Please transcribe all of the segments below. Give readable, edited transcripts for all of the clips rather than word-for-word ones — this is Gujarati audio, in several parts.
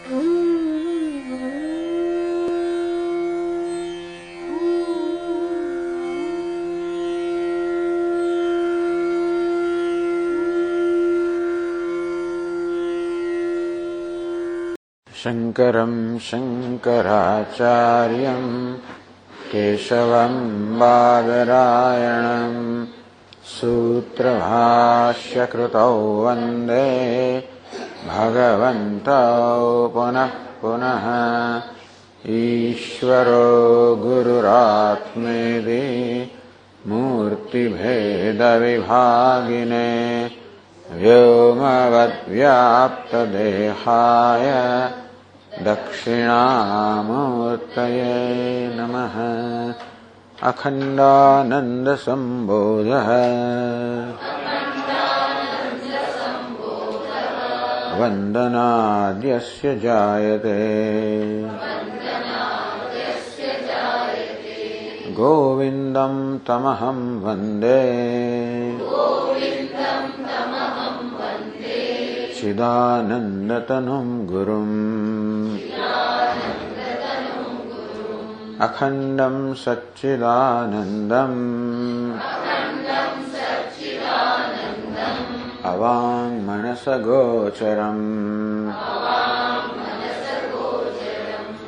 શંકરં શંકરાચાર્યં કેશવં બાદરાયણં સૂત્રભાષ્યકૃતૌ વંદે ભગવन्तૌ પુનઃ પુનઃ ઈશ્વરો ગુરુરાત્મેતિ મૂર્તિભેદવિભાગિને વ્યોમવદ્વ્યાપ્તદેહાય દક્ષિણામૂર્તયે નમઃ. અખંડાનંદસંબોધઃ વંદનાદ્યસ્ય જાયતે ગોવિંદં તમહં વંદે ચિદાનંદતનું ગુરું અખંડં સચ્ચિદાનંદં અવાङ्मनसगोचरम्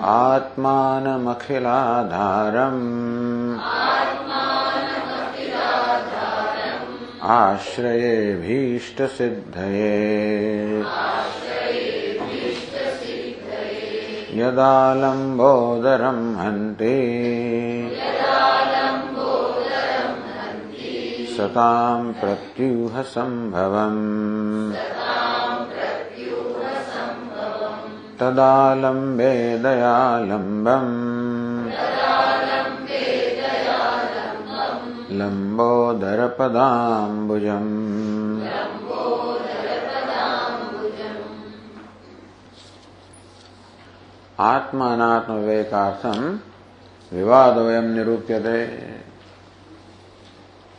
આત્માનમખિલાધારम् આશ્રયેભીષ્ટસિદ્ધયે યદાલંબોદરં હન્તિ સતાં પ્રત્યુહ સંભવम् તદાલંબે દયાલંબम् લંબોદરપદાંબુજम्. આત્માનાત્મ વિવેકાર્થમ વિવાદોયમ નિરૂપ્યતે.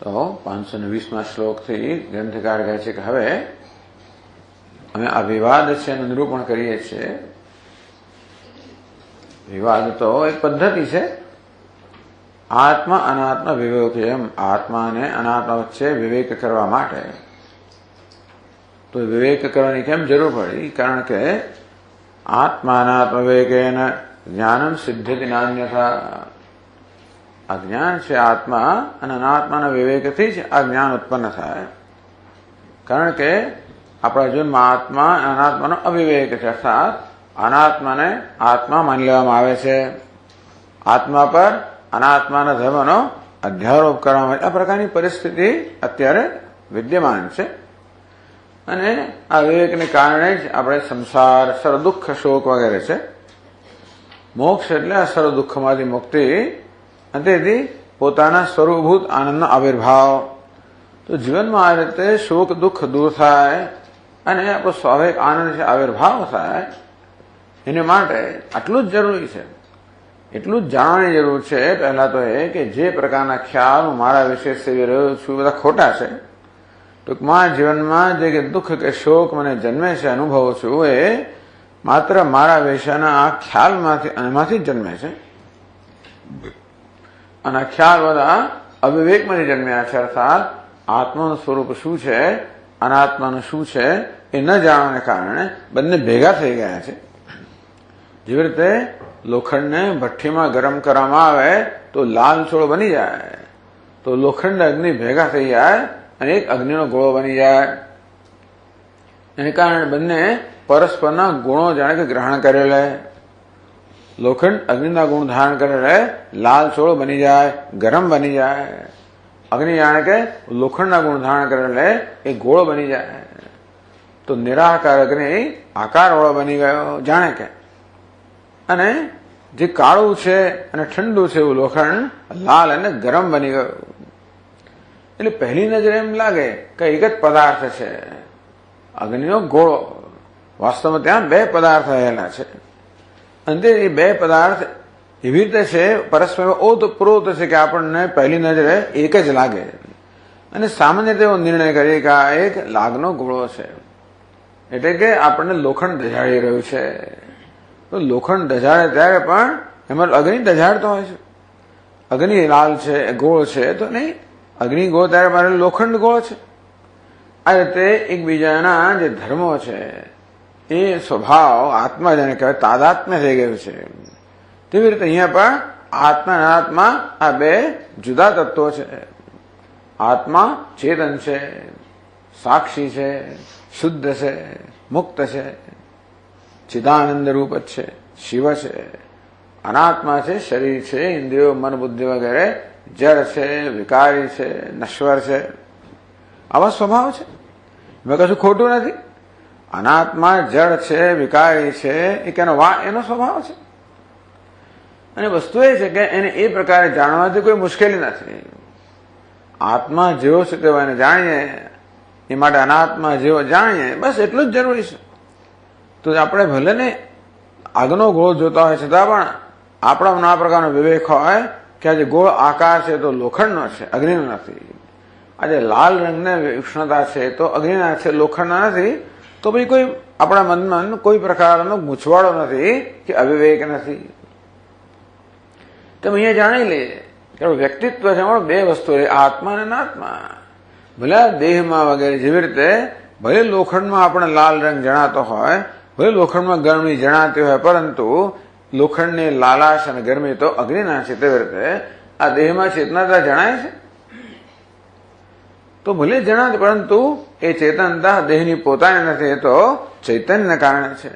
તો 520માં શ્લોકથી ગ્રંથકાર કહે છે કે હવે અમે આ વિવાદ છે એનું નિરૂપણ કરીએ છીએ. વિવાદ તો એક પદ્ધતિ છે. આત્મા અનાત્મ વિવેકયમ, આત્માને અનાત્મા વચ્ચે વિવેક કરવા માટે. તો વિવેક કરવાની કેમ જરૂર પડી? કારણ કે આત્માનાત્મ વિવેકેન જ્ઞાનમ સિદ્ધતિ નાન્યથા. આ જ્ઞાન છે આત્મા અને અનાત્માના વિવેકથી જ આ જ્ઞાન ઉત્પન્ન થાય. કારણ કે આપણા જીવનમાં આત્મા અનાત્માનો અવિવેક છે, અર્થાત અનાત્માને આત્મા માની લેવામાં આવે છે. આત્મા પર અનાત્માના ધર્મનો અધ્યારોપ કરવામાં આવે. આ પ્રકારની પરિસ્થિતિ અત્યારે વિદ્યમાન છે અને આ વિવેકને કારણે જ આપણે સંસાર, સર્વ દુઃખ, શોક વગેરે છે. મોક્ષ એટલે આ સર્વ દુઃખમાંથી મુક્તિ અને તેથી પોતાના સ્વરૂપભૂત આનંદનો આવિર્ભાવ. તો જીવનમાં આ રીતે શોક દુઃખ દૂર થાય અને આપણો સ્વાભાવિક આનંદ છે આવિર્ભાવ થાય. એને માટે આટલું જ જરૂરી છે, એટલું જ જાણવાની જરૂર છે. પહેલા તો એ કે જે પ્રકારના ખ્યાલ હું મારા વિશે સેવી રહ્યો છું બધા ખોટા છે. ટૂંકમાં જીવનમાં જે કે દુઃખ કે શોક મને જન્મે છે, અનુભવું છું, એ માત્ર મારા વિશેના આ ખ્યાલમાંથી એમાંથી જ જન્મે છે. અને આ ખ્યાલ બધા અવિવેકમાંથી જન્મ્યા છે. અર્થાત આત્માનું સ્વરૂપ શું છે, અનાત્માનું શું છે એ ન જાણવાને કારણે બંને ભેગા થઈ ગયા છે. જેવી રીતે લોખંડને ભઠ્ઠીમાં ગરમ કરવામાં આવે તો લાલ ચોળ બની જાય, તો લોખંડ અગ્નિ ભેગા થઈ જાય અને એક અગ્નિનો ગોળો બની જાય. એને કારણે બંને પરસ્પરના ગુણો જાણે કે ગ્રહણ કરે લે. લોખંડ અગ્નિના ગુણ ધારણ કરે લે, લાલ ચોળ બની જાય, ગરમ બની જાય. અગ્નિ જાણે કે લોખંડના ગુણ ધારણ કરે લે, એ ગોળો બની જાય. તો નિરાકાર અગ્નિ આકાર વાળો બની ગયો જાણે કે. અને જે કાળું છે અને ઠંડુ છે એવું લોખંડ લાલ અને ગરમ બની ગયું. એટલે પહેલી નજરે એમ લાગે કે એક જ પદાર્થ છે, અગ્નિનો ગોળો. વાસ્તવમાં ત્યાં બે પદાર્થ રહેલા છે અને એ બે પદાર્થ એવી રીતે છે પરસ્પર ઓતપ્રોત છે કે આપણને પહેલી નજરે એક જ લાગે. અને સામાન્ય તેવો નિર્ણય કરીએ કે આ એક લાગનો ગોળો છે, એટલે કે આપણને લોખંડ દજાડી રહ્યું છે. તો લોખંડ દઝાડે ત્યારે પણ એમાં અગ્નિ દઝાડતો હોય છે. અગ્નિ લાલ છે, ગોળ છે તો નહીં, અગ્નિ ગોળ ત્યારે મારે લોખંડ ગોળ છે. આ રીતે એકબીજાના જે ધર્મો છે એ સ્વભાવ આત્મા જેને કહેવાય તાદાત્મ્ય થઈ ગયું છે. તેવી રીતે અહીંયા પણ આત્મા અનાત્મા આ બે જુદા તત્વો છે. આત્મા ચેતન છે, સાક્ષી છે, શુદ્ધ છે, મુક્ત છે, ચિદાનંદ રૂપ જ છે, શિવ છે. અનાત્મા છે, શરીર છે, ઇન્દ્રિયો, મન, બુદ્ધિ વગેરે જળ છે, વિકારી છે, નશ્વર છે. આવા સ્વભાવ છે, એમાં કશું ખોટું નથી. અનાત્મા જળ છે, વિકારી છે, એક એનો સ્વભાવ છે. અને વસ્તુ એ છે કે એને એ પ્રકારે જાણવાથી કોઈ મુશ્કેલી નથી. આત્મા જેવો છે તેવો એને જાણીએ, એ માટે અનાત્મા જેવો જાણીએ, બસ એટલું જ જરૂરી છે. તો આપણે ભલે ને આગનો ગોળ જોતા હોય છતાં પણ આપણામાં આ પ્રકારનો વિવેક હોય કે આજે ગોળ આકાર છે તો લોખંડનો છે, અગ્નિનો નથી. આજે લાલ રંગની ઉષ્ણતા છે તો અગ્નિના છે, લોખંડના નથી. તો ભાઈ કોઈ આપણા મનમાં કોઈ પ્રકારનો ગૂંચવાડો નથી કે અવિવેક નથી. તમે અહીંયા જાણી લઈએ કે વ્યક્તિત્વ છે બે વસ્તુ, આત્મા અને અનાત્મા. ભલે દેહમાં વગેરે જેવી રીતે ભલે લોખંડમાં આપણે લાલ રંગ જણાતો હોય, ભલે લોખંડમાં ગરમી જણાતી હોય, પરંતુ લોખંડની લાલાશ અને ગરમી તો અગ્નિના છે. તેવી રીતે આ દેહમાં ચેતનતા જણાય છે તો ભલે જણાય, પરંતુ એ ચેતનતા દેહની પોતાની નથી, એ તો ચૈતન્યને કારણે છે.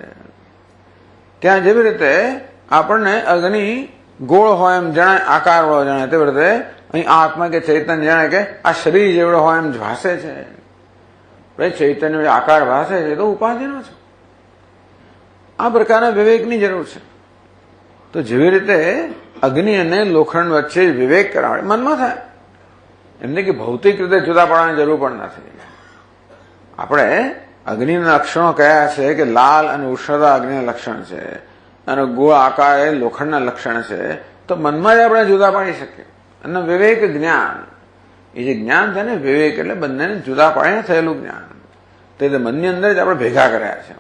ત્યાં જેવી રીતે આપણને અગ્નિ ગોળ હોય એમ જણાય, આકાર વાળો જણાય, તેવી રીતે અહીં આત્મા કે ચૈતન્ય જણાય કે આ શરીર જેવડો હોય એમ ભાસે છે. ચૈતન્ય આકાર ભાસે છે તો ઉપાધિનો છે. આ પ્રકારના વિવેકની જરૂર છે. તો જેવી રીતે અગ્નિ અને લોખંડ વચ્ચે વિવેક કરાવે મનમાં થાય, એમને કે ભૌતિક રીતે જુદા પડવાની જરૂર પણ નથી. આપણે અગ્નિના લક્ષણો કયા છે કે લાલ અને ઉષ્ણતા અગ્નિના લક્ષણ છે અને ગોળ આકાર એ લોખંડના લક્ષણ છે. તો મનમાં જ આપણે જુદા પાડી શકીએ. અને વિવેક જ્ઞાન, એ જે જ્ઞાન છે ને વિવેક એટલે બંનેને જુદા પાડીને થયેલું જ્ઞાન, તે મનની અંદર જ આપણે ભેગા કર્યા છે.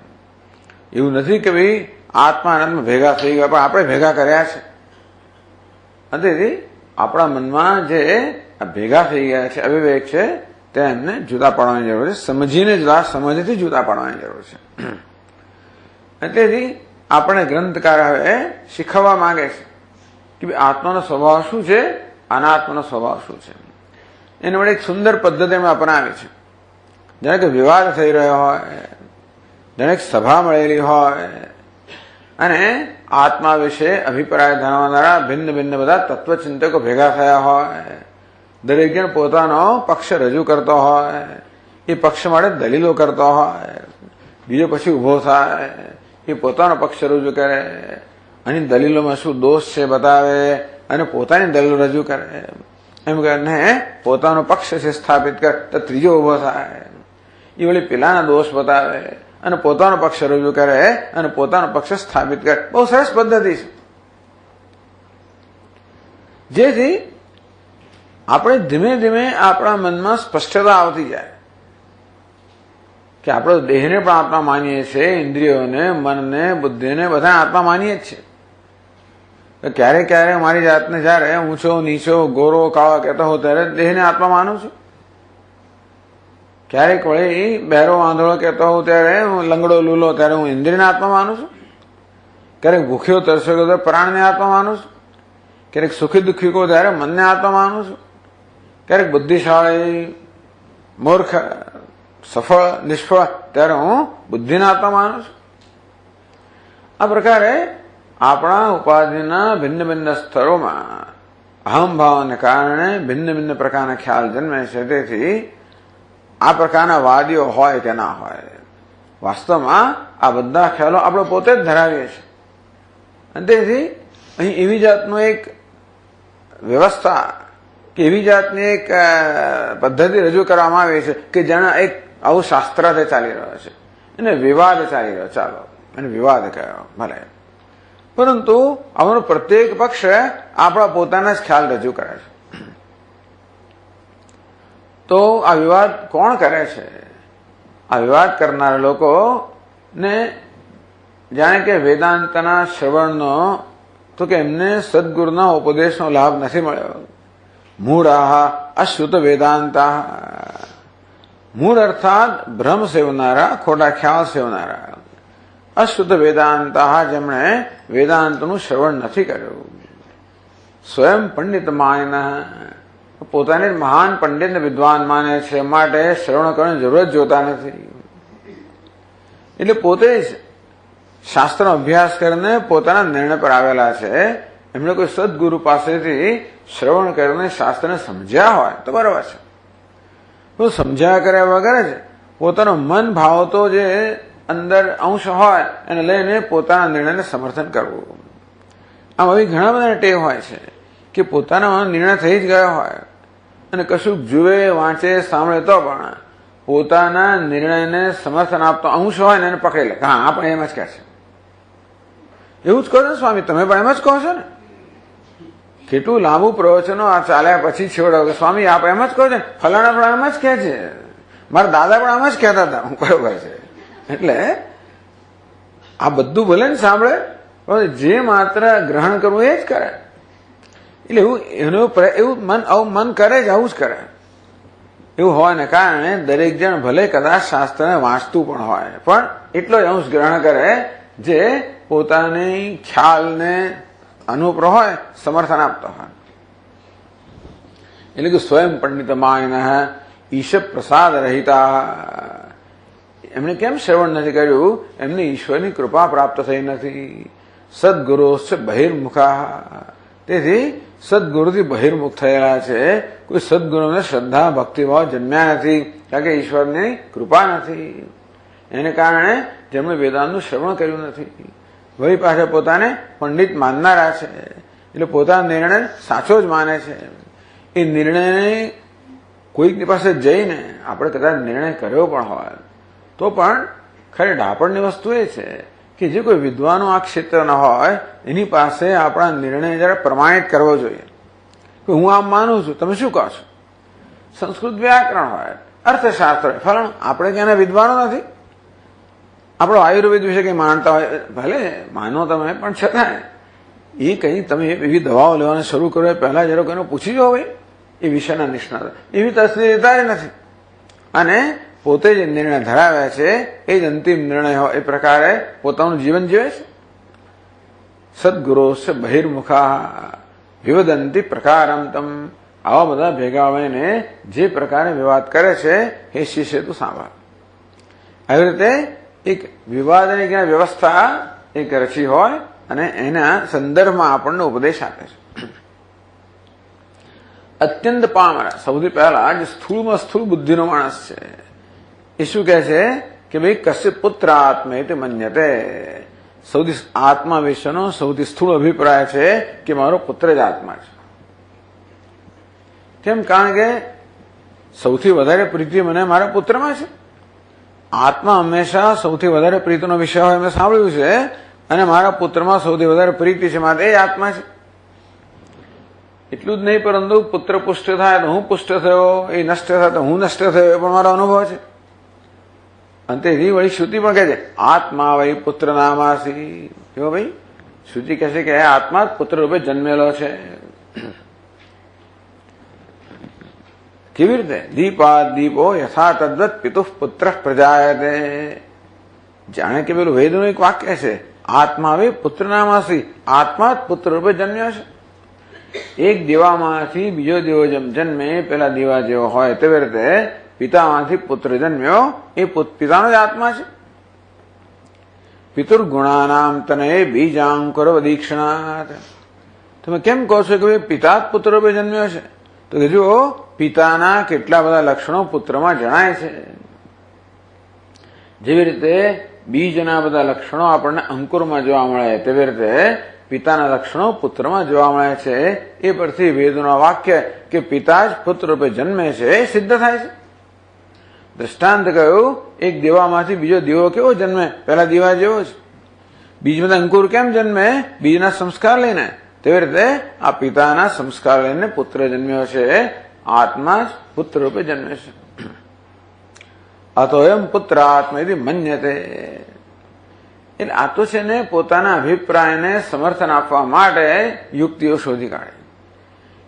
એવું નથી કે ભાઈ આત્મા અનાત્મા ભેગા થઈ ગયા, પણ આપણે ભેગા કર્યા છે. અને તેથી આપણા મનમાં જે ભેગા થઈ ગયા છે અવિવેક છે તેમને જુદા પાડવાની જરૂર છે. સમજીને સમજથી જુદા પાડવાની જરૂર છે. અને તેથી આપણે ગ્રંથકાર હવે શીખવવા માંગે છે કે આત્માનો સ્વભાવ શું છે, અનાત્માનો સ્વભાવ શું છે. એના માટે એક સુંદર પદ્ધતિ અમે અપનાવી છે. જાણે કે વિવાદ થઈ રહ્યો હોય, જાણે એક સભા મળેલી હોય અને આત્મા વિશે અભિપ્રાય ધરાવનારા ભિન્ન ભિન્ન બધા તત્વચિંતકો ભેગા થયા હોય, દરેક જણ પોતાનો પક્ષ રજૂ કરતો હોય, એ પક્ષ માટે દલીલો કરતો હોય, બીજો પછી ઉભો થાય, એ પોતાનો પક્ષ રજૂ કરે અને દલીલોમાં શું દોષ છે બતાવે અને પોતાની દલીલો રજૂ કરે. એમ કરીને પોતાનો પક્ષ છે સ્થાપિત કરે તો ત્રીજો ઉભો થાય, એ વળી પેલાના દોષ બતાવે અને પોતાનો પક્ષ રજૂ કરે અને પોતાનો પક્ષ સ્થાપિત કરે. બહુ સરસ પદ્ધતિ છે. જેથી આપણે ધીમે ધીમે આપણા મનમાં સ્પષ્ટતા આવતી જાય કે આપણે દેહને પણ આત્મા માનીએ છીએ, ઇન્દ્રિયોને, મનને, બુદ્ધિને બધા આત્મા માનીએ જ છીએ. ક્યારેક ક્યારેક મારી જાતને જયારે ઊંચો નીચો ગોરો કાળો કહેતો હોઉં ત્યારે દેહને આત્મા માનું છું. ક્યારેક વળી બહેરો વાંધળો કહેતો હોઉં ત્યારે હું લંગડો લૂલો ત્યારે હું ઇન્દ્રિયને આત્મા માનું છું. ક્યારેક ભૂખ્યો તરસ્યો ત્યારે પ્રાણને આત્મા માનું છું. ક્યારેક સુખી દુઃખી કહો ત્યારે મનને આત્મા માનું છું. ક્યારેક બુદ્ધિશાળી મૂર્ખ સફળ નિષ્ફળ ત્યારે હું બુદ્ધિના આત્મા માનું છું. આ પ્રકારે આપણા ઉપાધિના ભિન્ન ભિન્ન સ્તરોમાં અહમ ભાવને કારણે ભિન્ન ભિન્ન પ્રકારના ખ્યાલ જન્મે છે. તેથી આ પ્રકારના વાદીઓ હોય કે ના હોય, વાસ્તવમાં આ બધા ખ્યાલો આપણે પોતે જ ધરાવીએ છીએ. અને તેથી અહીં એવી જાતનું એક વ્યવસ્થા કે એવી જાતની એક પદ્ધતિ રજૂ કરવામાં આવી છે કે જેના એક આવું શાસ્ત્ર ચાલી રહ્યો છે, એને વિવાદ ચાલી રહ્યો, ચાલો એને વિવાદ કહેવાય ભલે, પરંતુ આનો પ્રત્યેક પક્ષ આપણા પોતાના જ ખ્યાલ રજૂ કરે છે. તો આ વિવાદ કોણ કરે છે? આ વિવાદ કરનારા લોકોને જાણે કે વેદાંતના શ્રવણનો તો કે એમને સદગુરુના ઉપદેશનો લાભ નથી મળ્યો. મૂળાહ અશ્રુત વેદાંતા, મૂળ અર્થાત ભ્રમ સેવનારા, ખોટા ખ્યાલ સેવનારા. અશ્રુત વેદાંતા, જેમણે વેદાંતનું શ્રવણ નથી કર્યું. સ્વયં પંડિત માયના, પોતાને મહાન પંડિત ને વિદ્વાન માને છે, માટે શ્રવણ કરવાની જરૂરત જોતા નથી. એટલે પોતે જ શાસ્ત્રનો અભ્યાસ કરીને પોતાના નિર્ણય પર આવેલા છે. એમણે કોઈ સદગુરુ પાસેથી શ્રવણ કરીને શાસ્ત્રને સમજ્યા હોય તો બરાબર છે. તો સમજ્યા કર્યા વગર જ પોતાનો મન ભાવતો જે અંદર અંશ હોય એને લઈને પોતાના નિર્ણયને સમર્થન કરવું. આમ આવી ઘણા બધા ટેવ હોય છે કે પોતાનો નિર્ણય થઈ જ ગયો હોય અને કશુંક જુએ, વાંચે, સાંભળે તો પણ પોતાના નિર્ણયને સમર્થન આપતો અંશ હોય ને એને પકડી લે. હા, આપણે એમ જ કહે છે. એવું જ કહો છો સ્વામી, તમે પણ એમ જ કહો છો ને. કેટલું લાંબુ પ્રવચનો આ ચાલ્યા પછી છોડો કે સ્વામી આપ એમ જ કહો છો, ફલાણા પણ એમ જ કહે છે, મારા દાદા પણ એમ જ કહેતા હતા. હું બરોબર છે. એટલે આ બધું ભલે ને સાંભળે, પણ જે માત્ર ગ્રહણ કરવું એ જ કરે. એટલે એવું મન કરે જ, આવું જ કરે. એવું હોવાને કારણે દરેક જણ ભલે કદાચ શાસ્ત્રને વાંચતું પણ હોય, પણ એટલો જ અંશ ગ્રહણ કરે જે પોતાની ખ્યાલને અનુપ્ર હોય, સમર્થન આપતો હોય. એટલે કે સ્વયં પંડિત માયના ઈશ પ્રસાદ રહિતા, એમણે કેમ શ્રવણ નથી કર્યું? એમને ઈશ્વરની કૃપા પ્રાપ્ત થઈ નથી. સદગુરુ બહિર્મુખા, તેથી સદગુરુથી બહિર્મુખ થયેલા છે. કોઈ સદગુરુને શ્રદ્ધા ભક્તિભાવ જન્મ્યા નથી, કારણ કે ઈશ્વરની કૃપા નથી. એને કારણે જેમણે વેદાંતનું શ્રવણ કર્યું નથી. વળી પાછા પોતાને પંડિત માનનારા છે, એટલે પોતાનો નિર્ણય સાચો જ માને છે. એ નિર્ણયને કોઈકની પાસે જઈને આપણે કદાચ નિર્ણય કર્યો પણ હોય તો પણ ખરે ડાપણની વસ્તુ એ છે કે જે કોઈ વિદ્વાનો આ ક્ષેત્રના હોય એની પાસે આપણા નિર્ણય જરા પ્રમાણિત કરવો જોઈએ કે હું આમ માનું છું, તમે શું કહો છો? સંસ્કૃત વ્યાકરણ હોય, અર્થશાસ્ત્ર હોય, ફલાણું. આપણે ક્યાંના વિદ્વાનો નથી. આપણો આયુર્વેદ વિશે કંઈ માનતા હોય, ભલે માનો તમે, પણ છતાં એ કંઈ તમે એવી દવાઓ લેવાને શરૂ કરો પહેલા જરા કોઈને પૂછી જાઓ ભાઈ એ વિષયના નિષ્ણાત. એવી તસદી લેતા નથી અને પોતે જે નિર્ણય ધરાવ્યા છે એ જ અંતિમ નિર્ણય હોય એ પ્રકારે પોતાનું જીવન જીવે છે. સદગુરો બહિર્મુખા વિવદંતી પ્રકારમ તમ, આવા બધા ભેગા હોઈને જે પ્રકારે વિવાદ કરે છે એ શિષ્ય તું સાંભળ. આવી રીતે એક વિવાદની જ્ઞાન વ્યવસ્થા એક રચી હોય અને એના સંદર્ભમાં આપણને ઉપદેશ આપે છે. અત્યંત પામરા, સૌથી પહેલા જે સ્થૂળમાં સ્થૂળ બુદ્ધિનો માણસ છે એ શું કહે છે કે ભાઈ કશ્ય પુત્ર આત્મા તે મન્યતે. સૌથી આત્મા વિશેનો સૌથી સ્થૂળ અભિપ્રાય છે કે મારો પુત્ર જ આત્મા છે. કેમ? કારણ કે સૌથી વધારે પ્રીતિ મને મારા પુત્રમાં છે. આત્મા હંમેશા સૌથી વધારે પ્રીતિનો વિષય હોય મેં સાંભળ્યું છે, અને મારા પુત્રમાં સૌથી વધારે પ્રીતિ છે મારે એ આત્મા છે. એટલું જ નહીં, પરંતુ પુત્ર પુષ્ટ થાય તો હું પુષ્ટ થયો, એ નષ્ટ થાય તો હું નષ્ટ થયો, એ પણ મારો અનુભવ છે. અંતે એની વળી શ્રુતિ પણ કહે છે આત્મા વહી પુત્ર નામાસી. જો ભાઈ શ્રુતિ કહે છે કે આત્મા જ પુત્ર રૂપે જન્મેલો છે. કેવી રીતે? દીપાદ દીપો યથા તદ્વત પિતુઃ પુત્ર પ્રજાયતે. જાણે કે પેલું વેદનું એક વાક્ય છે આત્મા વે પુત્ર નામાસી, આત્મા જ પુત્ર રૂપે જન્મ્યો છે. એક દીવામાંથી બીજો દીવો જેમ જન્મે, પેલા દીવા જેવો હોય તેવી રીતે પિતામાંથી પુત્ર જન્મ્યો, એ પિતાનો જ આત્મા છે. પિતુર્ગુણાનામ તને બીજાંકુર દીક્ષણાત. તમે કેમ કહો છો કે પિતા જ પુત્ર રૂપે જન્મ્યો છે? તો કે જો પિતાના કેટલા બધા લક્ષણો પુત્રમાં જણાય છે. જેવી રીતે બીજના બધા લક્ષણો આપણને અંકુરમાં જોવા મળે તેવી રીતે પિતાના લક્ષણો પુત્રમાં જોવા મળે છે. એ પરથી વેદનું વાક્ય કે પિતા જ પુત્ર રૂપે જન્મે છે એ સિદ્ધ થાય છે. દ્રષ્ટાંત કહ્યું, એક દીવામાંથી બીજો દીવો કેવો જન્મે? પહેલા દીવા જેવો જ. બીજમાં અંકુર કેમ જન્મે? બીજના સંસ્કાર લઈને. તેવી રીતે આ પિતાના સંસ્કાર લઈને પુત્ર જન્મ્યો છે. આત્મા જ પુત્ર રૂપે જન્મે છે. અતો એમ પુત્ર આત્મા મન્યતે. એટલે આ તો છે ને પોતાના અભિપ્રાયને સમર્થન આપવા માટે યુક્તિઓ શોધી કાઢે.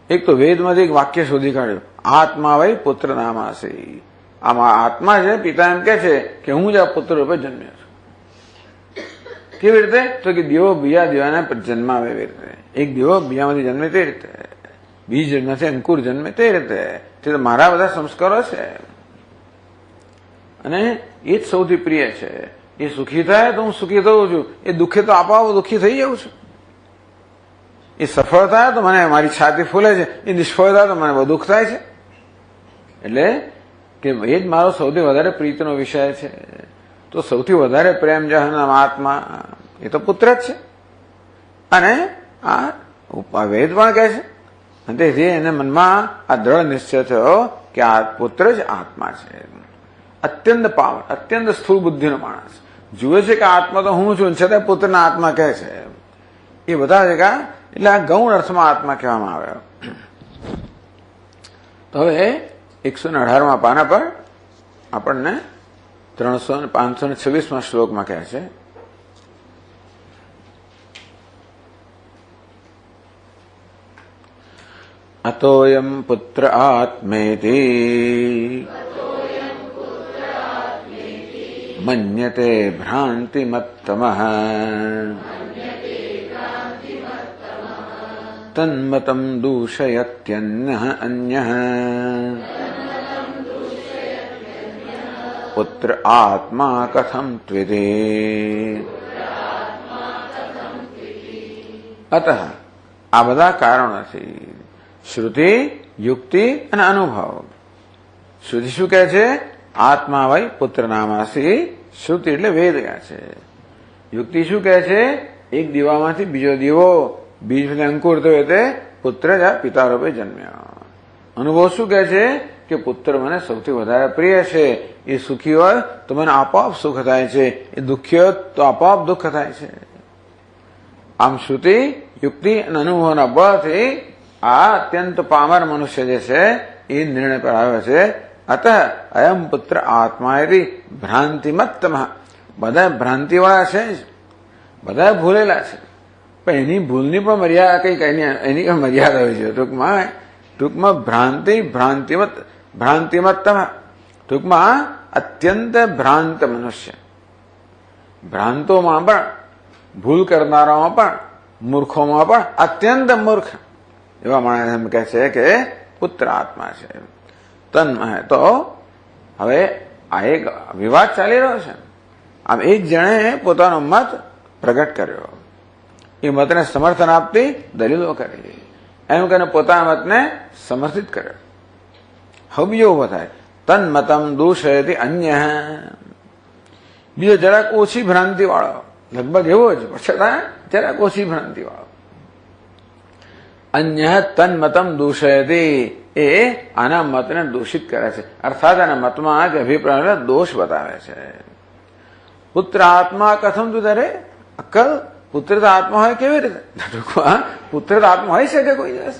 એક તો વેદમાંથી એક વાક્ય શોધી કાઢ્યું, આત્મા વય પુત્ર નામાસી. આમાં આત્મા છે, પિતા એમ કે છે કે હું જ આ પુત્ર રૂપે જન્મ્યો છું. કેવી રીતે? તો કે દેવો બીજા દેવાને જન્માવે એવી રીતે. એક દેવો બીજામાંથી જન્મે તે રીતે, બીજ જન્મથી અંકુર જન્મે તે રીતે. તે તો મારા બધા સંસ્કારો છે અને એ જ સૌથી પ્રિય છે. એ સુખી થાય તો હું સુખી થઉં છું, એ દુઃખી તો આપોઆપ દુઃખી થઈ જાઉં છું. એ સફળ થાય તો મને મારી છાતી ફૂલે છે, એ નિષ્ફળ થાય તો મને બહુ દુઃખ થાય છે. એટલે કે એ જ મારો સૌથી વધારે પ્રીતિનો વિષય છે. તો સૌથી વધારે પ્રેમ જહના આત્મા એ તો પુત્ર જ છે. અને આ વેદ પણ કહે છે. અને તેથી એને મનમાં આ દ્રઢ નિશ્ચય થયો કે આ પુત્ર જ આત્મા છે. અત્યંત પાવન, અત્યંત સ્થૂળ બુદ્ધિનો માણસ જુએ છે કે આત્મા તો હું છું, છતાં પુત્રના આત્મા કહે છે. એ બધા છે કે એટલે આ ગૌણ અર્થમાં આત્મા કહેવામાં આવ્યો. તો હવે 118મા પાના પર આપણને 526મા શ્લોકમાં કહે છે, અતોયમ પુત્ર આત્મેતિ મન્યતે ભ્રાંતિમત્તમઃ તન્મતં દૂષયત્યન્યઃ અન્યઃ પુત્ર આત્મા કથમ ત્વિતિ. અતઃ આ બધા કારણોથી શ્રુતિ, યુક્તિ અને અનુભવ. શ્રુતિ શું કહે છે? આત્મા વય પુત્ર નામાસી. શ્રુતિ એટલે વેદ કહે છે. યુક્તિ શું કહે છે? એક દીવામાંથી બીજો દીવો બીજ અંકુર થયો તે પુત્ર જ આ પિતા રૂપે જન્મ્યા. અનુભવ શું કહે છે? કે પુત્ર મને સૌથી વધારે પ્રિય છે. એ સુખી હોય તો મને આપોઆપ સુખ થાય છે, એ દુઃખી હોય તો આપોઆપ દુઃખ થાય છે. આમ શ્રુતિ, યુક્તિ અને અનુભવના બળથી આ અત્યંત પામર મનુષ્ય જે છે એ નિર્ણય પર આવ્યો છે. અતઃ અયમ પુત્ર આત્મા એથી ભ્રાંતિમત્તમ. બધા ભ્રાંતિવાળા છે જ, બધા ભૂલેલા છે. પણ એની ભૂલની પણ મર્યાદા કઈક એની પણ મર્યાદા હોય છે. ટૂંકમાં ભ્રાંતિમત્તમ, ટૂંકમાં અત્યંત ભ્રાંત મનુષ્ય. ભ્રાંતોમાં પણ, ભૂલ કરનારાઓમાં પણ, મૂર્ખોમાં પણ અત્યંત મૂર્ખ એવા માણસ એમ કહે છે કે પુત્ર આત્મા છે. તો હવે આ એક વિવાદ ચાલી રહ્યો છે. આમ એક જણે પોતાનો મત પ્રગટ કર્યો, એ મતને સમર્થન આપતી દલીલો કરી, એમ કરીને પોતાના મતને સમર્થિત કર્યો. હવે બીજો ઉભો થાય, તન્મતમ દૂષયતિ અન્ય. બીજો જરાક ઓછી ભ્રાંતિ વાળો, લગભગ એવો જ છતાં જરાક ઓછી ભ્રાંતિ વાળો. અન્ય તન્મતમ દૂષયતિ, એ આના મતને દૂષિત કરે છે. અર્થાત આના મતમાં કે અભિપ્રાય દોષ બતાવે છે. પુત્ર આત્મા કથમ તું તારે અક્કલ, પુત્ર તો આત્મા હોય કેવી રીતે? પુત્ર તો આત્મા હોય શકે કોઈ દિવસ?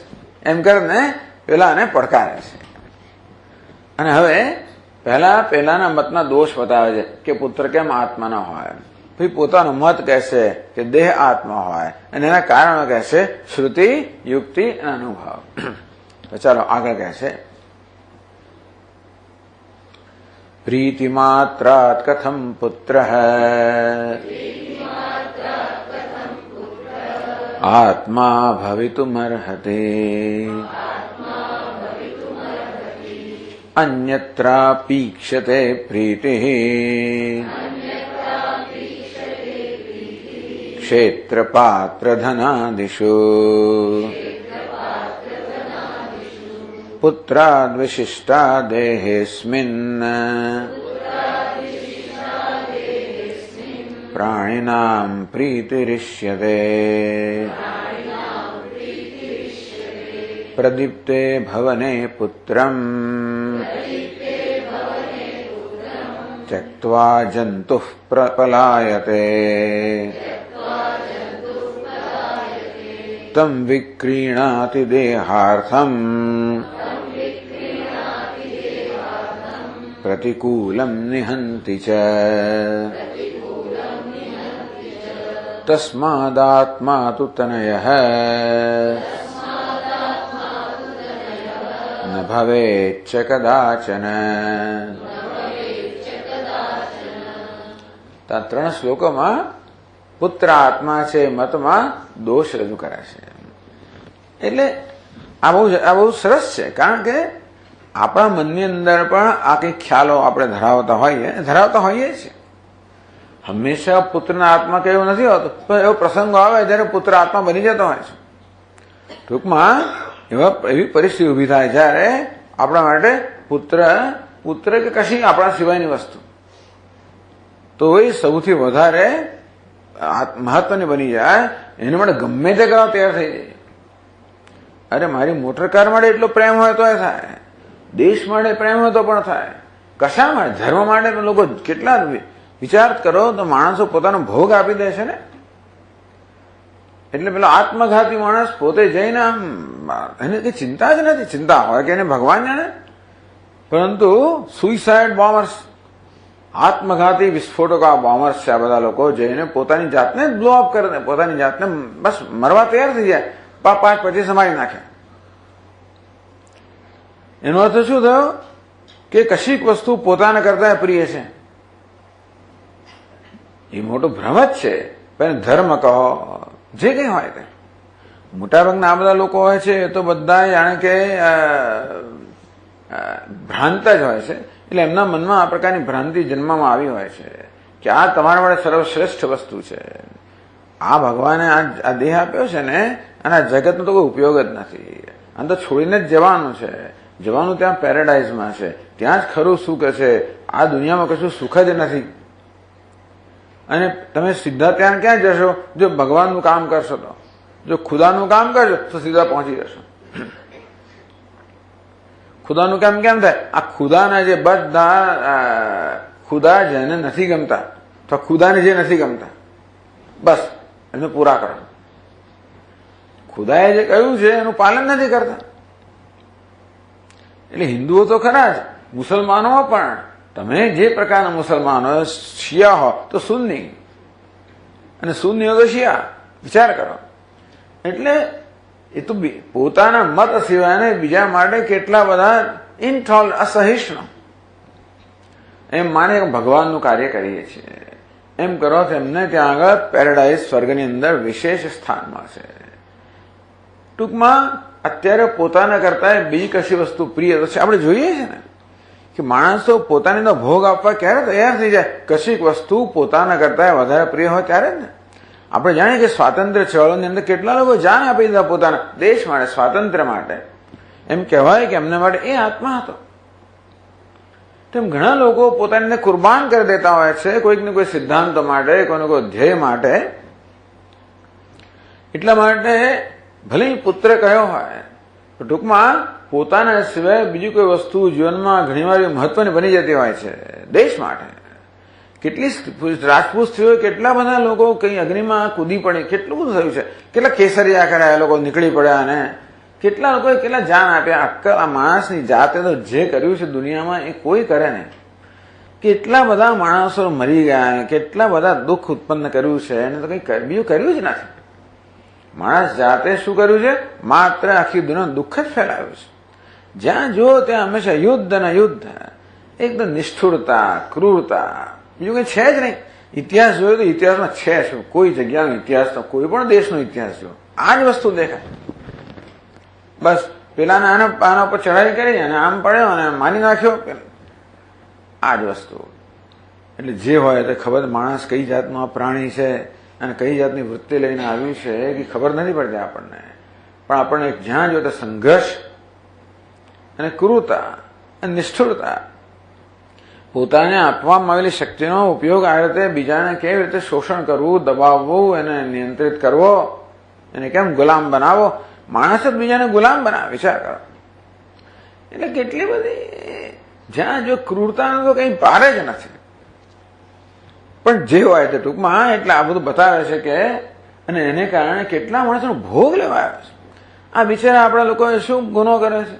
એમ કરીને પેલાને પડકારે છે. અને હવે પેલાના મતના દોષ બતાવે છે કે પુત્ર કેમ આત્મા ના હોય. ભાઈ પોતાનો મત કહેશે કે દેહ આત્મા હોય, અને એના કારણો કહેશે શ્રુતિ, યુક્તિ અને અનુભવ. તો ચાલો આગળ કહેશે, પ્રીતિમાત્રાત કથમ પુત્ર આત્મા ભવિતુમર્હતે અન્યત્રાપીક્ષતે પ્રીતિઃ ક્ષેત્રપાત્રધનાદિષુ પુત્રાદ વિશિષ્ટા દેહેસ્મિન પ્રાણિનામ પ્રીતિરિષ્યતે પ્રદીપ્તે ભવને પુત્રમ ત્યક્ત્વા જંતુઃ પ્રપલાયતે તમ વિક્રીણાતિ દેહાર્થમ પ્રતિકૂલમ નિહંતિ ચ. તસ્માદાત્મા તુ તનયઃ ન ભવેચ્ચ કદાચન. આ 3 શ્લોકોમાં પુત્ર આત્મા છે મતમાં દોષ રજૂ કરે છે. એટલે આ બહુ સરસ છે, કારણ કે આપણા મનની અંદર પણ આ કંઈક ખ્યાલો આપણે ધરાવતા હોઈએ છીએ. હંમેશા પુત્રના આત્મા કે એવું નથી હોતું, પણ એવો પ્રસંગો આવે જ્યારે પુત્ર આત્મા બની જતો હોય છે. ટૂંકમાં એવી પરિસ્થિતિ ઉભી થાય જ્યારે આપણા માટે પુત્ર કે કશી આપણા સિવાયની વસ્તુ તો એ સૌથી વધારે મહત્વની બની જાય. એના માટે ગમે તે કરવા તૈયાર થઈ જાય. અરે મારી મોટર કાર માટે એટલો પ્રેમ હોય તો એ થાય, દેશ માટે પ્રેમ હોય તો પણ થાય, કશા માટે, ધર્મ માટે પણ લોકો કેટલા વિચાર કરો તો માણસો પોતાનો ભોગ આપી દે છે ને. એટલે પેલો આત્મઘાતી માણસ પોતે જઈને એને કઈ ચિંતા જ નથી. ચિંતા હોય કે એને ભગવાન જાણે, પરંતુ સુઇસાઇડ બોમ્બર્સ, આત્મઘાતી વિસ્ફોટકો બોમ્બર્સ છે આ બધા લોકો. જઈને પોતાની જાતને બ્લો અપ કરે દે, પોતાની જાતને બસ મરવા તૈયાર થઈ જાય, 5 પછી સમારી નાખે. એનો અર્થ શું થયો કે કશીક વસ્તુ પોતાના કરતા પ્રિય છે. એ મોટો ભ્રમ જ છે. પણ ધર્મ કહો, જે કંઈ હોય તે, મોટાભાગના આ બધા લોકો હોય છે એ તો બધા જાણે કે ભ્રાંત જ હોય છે. એટલે એમના મનમાં આ પ્રકારની ભ્રાંતિ જન્મમાં આવી હોય છે કે આ તમારા માટે સર્વશ્રેષ્ઠ વસ્તુ છે. આ ભગવાને આ દેહ આપ્યો છે ને, અને આ જગતનો તો કોઈ ઉપયોગ જ નથી. આમ તો છોડીને જ જવાનું છે. જવાનું ત્યાં પેરેડાઇઝમાં છે, ત્યાં જ ખરું સુખ છે. આ દુનિયામાં કશું સુખ જ નથી. અને તમે સીધા ત્યાં ક્યાં જશો? જો ભગવાનનું કામ કરશો તો, જો ખુદાનું કામ કરશો તો સીધા પહોંચી જશો. ખુદાનું કામ કેમ થાય? આ ખુદાના જે બધા ખુદા જેને નથી ગમતા, તો ખુદાને જે નથી ગમતા, બસ એમને પૂરા કરો. ખુદાએ જે કહ્યું છે એનું પાલન નથી કરતા. એટલે હિન્દુઓ તો ખરા જ, મુસલમાનો પણ. તમે જે પ્રકારના મુસલમાનો, શિયા હો તો સુન્ની, અને સુન્ની હો તો શિયા, વિચાર કરો. એટલે એ તો પોતાના મત સિવાયને બીજા માટે કેટલા બધા અસહિષ્ણુ એમ માને ભગવાનનું કાર્ય કરીએ છીએ. એમ કરો તો એમને ત્યાં આગળ પેરેડાઇઝ, સ્વર્ગની અંદર વિશેષ સ્થાન મળશે. ટૂંકમાં અત્યારે પોતાના કરતા બીજી કશી વસ્તુ પ્રિય છે. આપણે જોઈએ છે ને કે માણસો પોતાની ભોગ આપવા ક્યારે તૈયાર થઈ જાય? કશીક વસ્તુ પોતાના કરતા વધારે પ્રિય હોય ત્યારે જ ને. આપણે જાણીએ કે સ્વાતંત્ર્ય ચળવળની અંદર કેટલા લોકો જાન આપી દીધા પોતાના દેશ માટે, સ્વાતંત્ર્ય માટે. એમ કહેવાય કે એમના માટે એ આત્મા હતો. તેમ ઘણા લોકો પોતાને કુરબાન કરી દેતા હોય છે, કોઈકને કોઈ સિદ્ધાંત માટે, કોઈને કોઈ ધ્યેય માટે. એટલા માટે ભલે પુત્ર કયો હોય, ટૂંકમાં પોતાના સિવાય બીજી કોઈ વસ્તુ જીવનમાં ઘણીવાર મહત્વની બની જતી હોય છે દેશ માટે. કેટલી રાજપૂત સ્ત્રીઓ, કેટલા બધા લોકો કઈ અગ્નિમાં કૂદી પડે, કેટલું બધું થયું છે. કેટલા કેસરિયા કર્યા, એ લોકો નીકળી પડ્યા, અને કેટલા લોકોએ કેટલા જાન આપ્યા. અક્કલ આ માણસની જાતે તો જે કર્યું છે દુનિયામાં એ કોઈ કરે નહીં. કેટલા બધા માણસો મરી ગયા, કેટલા બધા દુઃખ ઉત્પન્ન કર્યું છે, એને તો કઈ બીજું કર્યું જ નથી. માણસ જાતે શું કર્યું છે? માત્ર આખી દુનિયા દુઃખ જ ફેલાવ્યું છે. જ્યાં જુઓ ત્યાં હંમેશા યુદ્ધ અને યુદ્ધ, એકદમ નિષ્ઠુરતા, ક્રૂરતા, બીજું કઈ છે જ નહીં. ઇતિહાસ જોયો તો ઇતિહાસમાં છે શું? કોઈ જગ્યાનો ઇતિહાસ, તો કોઈ પણ દેશનો ઇતિહાસ જો આ જ વસ્તુ દેખાય. બસ પેલાને આના ઉપર ચઢાઈ કરી અને આમ પડ્યો અને મારી નાખ્યો, આ જ વસ્તુ. એટલે જે હોય તે ખબર, માણસ કઈ જાતનું આ પ્રાણી છે અને કઈ જાતની વૃત્તિ લઈને આવ્યું છે એ ખબર નથી પડતી આપણને. પણ આપણને જ્યાં જો સંઘર્ષ અને ક્રૂરતા અને નિષ્ઠુરતા, પોતાને આપવામાં આવેલી શક્તિનો ઉપયોગ આ રીતે બીજાને કેવી રીતે શોષણ કરવું, દબાવવું, એને નિયંત્રિત કરવો, એને કેમ ગુલામ બનાવો. માણસ જ બીજાને ગુલામ બનાવે, વિચાર કરો. એટલે કેટલી બધી, જ્યાં જો ક્રૂરતાનો તો કઈ પાર જ નથી. પણ જે હોય તે ટૂંકમાં એટલે આ બધું બતાવે છે કે, અને એને કારણે કેટલા માણસોનો ભોગ લેવા આવે છે. આ બિચારા આપણા લોકો શું ગુનો કરે છે?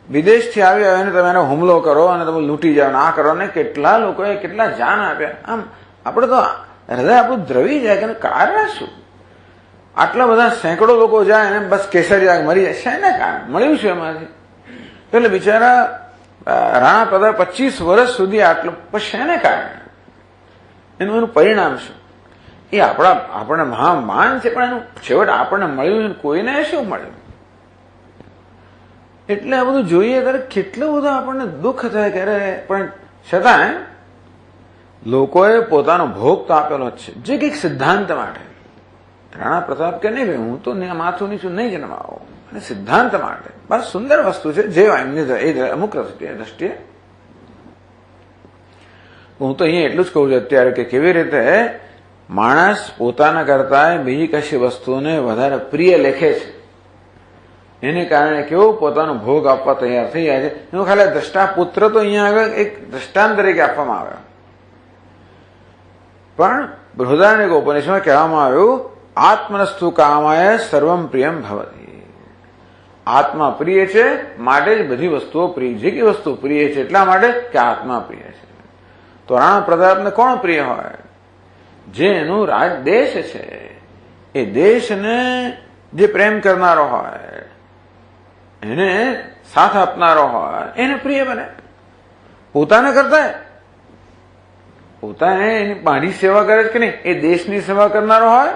વિદેશથી આવી અને તમે એનો હુમલો કરો અને તમે લૂંટી જાઓ, આ કરો ને. કેટલા લોકોએ કેટલા જાન આપ્યા. આમ આપણે તો હૃદય આપણું દ્રવી જાય કે કારણ શું? આટલા બધા સેંકડો લોકો જાય અને બસ કેસરિયા મરી જાય, શેના કારણે મળ્યું છે એમાંથી? એટલે બિચારા રાણા પ્રતાપ 25 વર્ષ સુધી આટલું પછી શેને કારણે? એનું પરિણામ શું? એ આપણને મહામાન છે, પણ એનું છેવટ આપણને મળ્યું કોઈને શું મળ્યું? એટલે આ બધું જોઈએ ત્યારે કેટલું બધું આપણને દુઃખ થાય ક્યારે, પણ છતાં લોકોએ પોતાનો ભોગ તો આપેલો જ છે, જે કંઈક સિદ્ધાંત માટે. રાણા પ્રતાપ કે નહીં ભાઈ હું તો માથું નીચું નહીં જન્માવો, અને સિદ્ધાંત માટે બસ સુંદર વસ્તુ છે, જે એમની અમુક દ્રષ્ટિએ. હું તો અહીંયા એટલું જ કહું છું અત્યારે કે કેવી રીતે માણસ પોતાના કરતા બીજી કશી વસ્તુને વધારે પ્રિય લેખે છે, એને કારણે કેવું પોતાનો ભોગ આપવા તૈયાર થઈ જાય છે. એનું ખાલી દ્રષ્ટા પુત્ર તો અહીંયા આગળ એક દ્રષ્ટાંત તરીકે આપવામાં આવ્યો, પણ બૃહદારણ્યક ઉપનિષદમાં કહેવામાં આવ્યું આત્મનસ્તુ કામાય સર્વમ પ્રિયમ ભવતી. આત્મા પ્રિય છે માટે જ બધી વસ્તુઓ પ્રિય. જે કઈ વસ્તુ પ્રિય છે એટલા માટે કે આત્મા પ્રિય છે. તો રાણા પ્રતાપને કોણ પ્રિય હોય? જે એનું રાજ દેશ છે, એ દેશને જે પ્રેમ કરનારો હોય, એને સાથ આપનારો હોય, એને પ્રિય બને. પોતાને કરતા પોતાને એની મારી સેવા કરે છે કે નહીં, એ દેશની સેવા કરનારો હોય.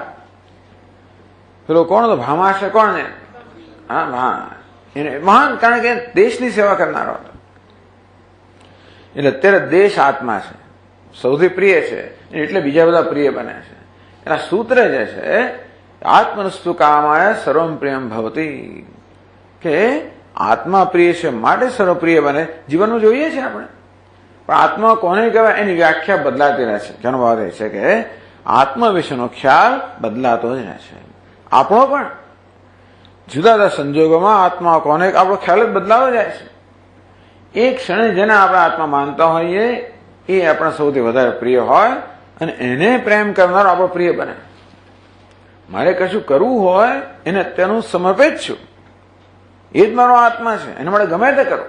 પેલો કોણ હતો ભામાશે, કોણ ને? હા, એને મહાન, કારણ કે દેશની સેવા કરનારો હતો. એટલે અત્યારે દેશ આત્મા છે, સૌથી પ્રિય છે, એટલે બીજા બધા પ્રિય બને છે. એના સૂત્ર જે છે આત્મનસ્તુ કામાય સર્વમ પ્રિયમ ભવતી, કે આત્મા પ્રિય છે માટે સર્વપ્રિય બને. જીવનનું જોઈએ છે આપણે, પણ આત્મા કોને કહેવાય એની વ્યાખ્યા બદલાતી રહે છે. જેનો ભાવ એ છે કે આત્મા વિશેનો ખ્યાલ બદલાતો જ રહે છે. આપણો પણ જુદા જુદા સંજોગોમાં આત્મા કોને આપણો ખ્યાલ જ બદલાવો જાય છે. એક ક્ષણે જેને આપણે આત્મા માનતા હોઈએ એ આપણા સૌથી વધારે પ્રિય હોય, અને એને પ્રેમ કરનારો આપણો પ્રિય બને. મારે કશું કરવું હોય એને અત્યારનું સમર્પિત છું, એ જ મારો આત્મા છે, એને માટે ગમે તે કરો.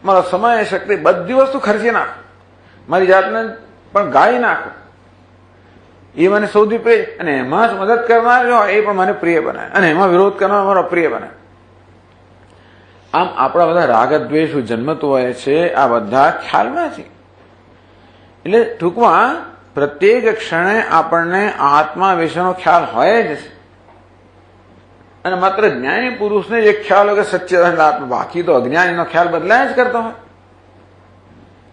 મારો સમય શક્તિ બધી વસ્તુ ખર્ચી નાખો, મારી જાતને પણ ગાળી નાખો, એ મને સૌથી પ્રિય. અને એમાં જ મદદ કરનાર જો એ પણ મને પ્રિય બને, અને એમાં વિરોધ કરનાર મારો પ્રિય બને. આમ આપણા બધા રાગ દ્વેષ જન્મતું હોય છે, આ બધા ખ્યાલમાં છે. એટલે ટૂંકમાં પ્રત્યેક ક્ષણે આપણને આત્મા વિશેનો ખ્યાલ હોય જ છે. અને માત્ર જ્ઞાની પુરુષને જ એક ખ્યાલ હોય કે સચ્ચિદાનંદ આત્મા, બાકી તો અજ્ઞાનીનો ખ્યાલ બદલાય જ કરતો હોય.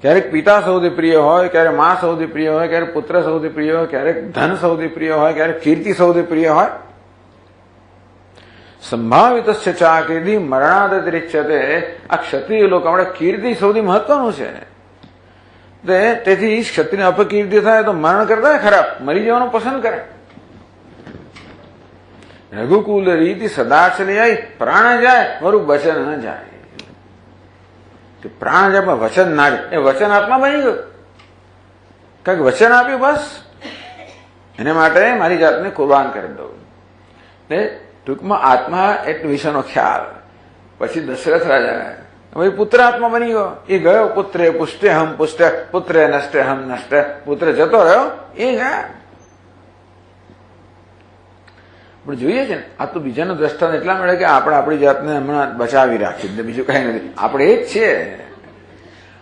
ક્યારેક પિતા સૌથી પ્રિય હોય, ક્યારેક મા સૌથી પ્રિય હોય, ક્યારેક પુત્ર સૌથી પ્રિય હોય, ક્યારેક ધન સૌથી પ્રિય હોય, ક્યારેક કીર્તિ સૌથી પ્રિય હોય. સંભાવિત ચાકીર્તિ મરણાદતિરિચ્યતે. આ ક્ષત્રિય લોકો આપણે કીર્તિ સૌથી મહત્વનું છે. તેથી ક્ષત્રિય અપકીર્તિ થાય તો મરણ કરતા ખરાબ, મરી જવાનું પસંદ કરે. રઘુકુલ રીતિ સદા ચલી જાય, પ્રાણ જાય મારું વચન ન જાય. પ્રાણ જાય પણ વચન ના જાય, એ વચન આત્મા બની ગયું. કંઈક વચન આપ્યું, બસ એને માટે મારી જાતને કુરબાન કરી દઉં. એટલે ટૂંકમાં આત્મા એક વિષયનો ખ્યાલ. પછી દશરથ રાજા ભાઈ પુત્ર આત્મા બની ગયો. એ ગયો, પુત્રે પુષ્ટે હમ પુષ્ટ, પુત્રે નષ્ટે હમ નષ્ટ. પુત્ર જતો રહ્યો, એ ગયા. પણ જોઈએ છે ને, આ તો બીજાનો દ્રષ્ટાંત એટલા મળે કે આપણે આપણી જાતને હમણાં બચાવી રાખી, બીજું કઈ નથી. આપણે એ જ છીએ,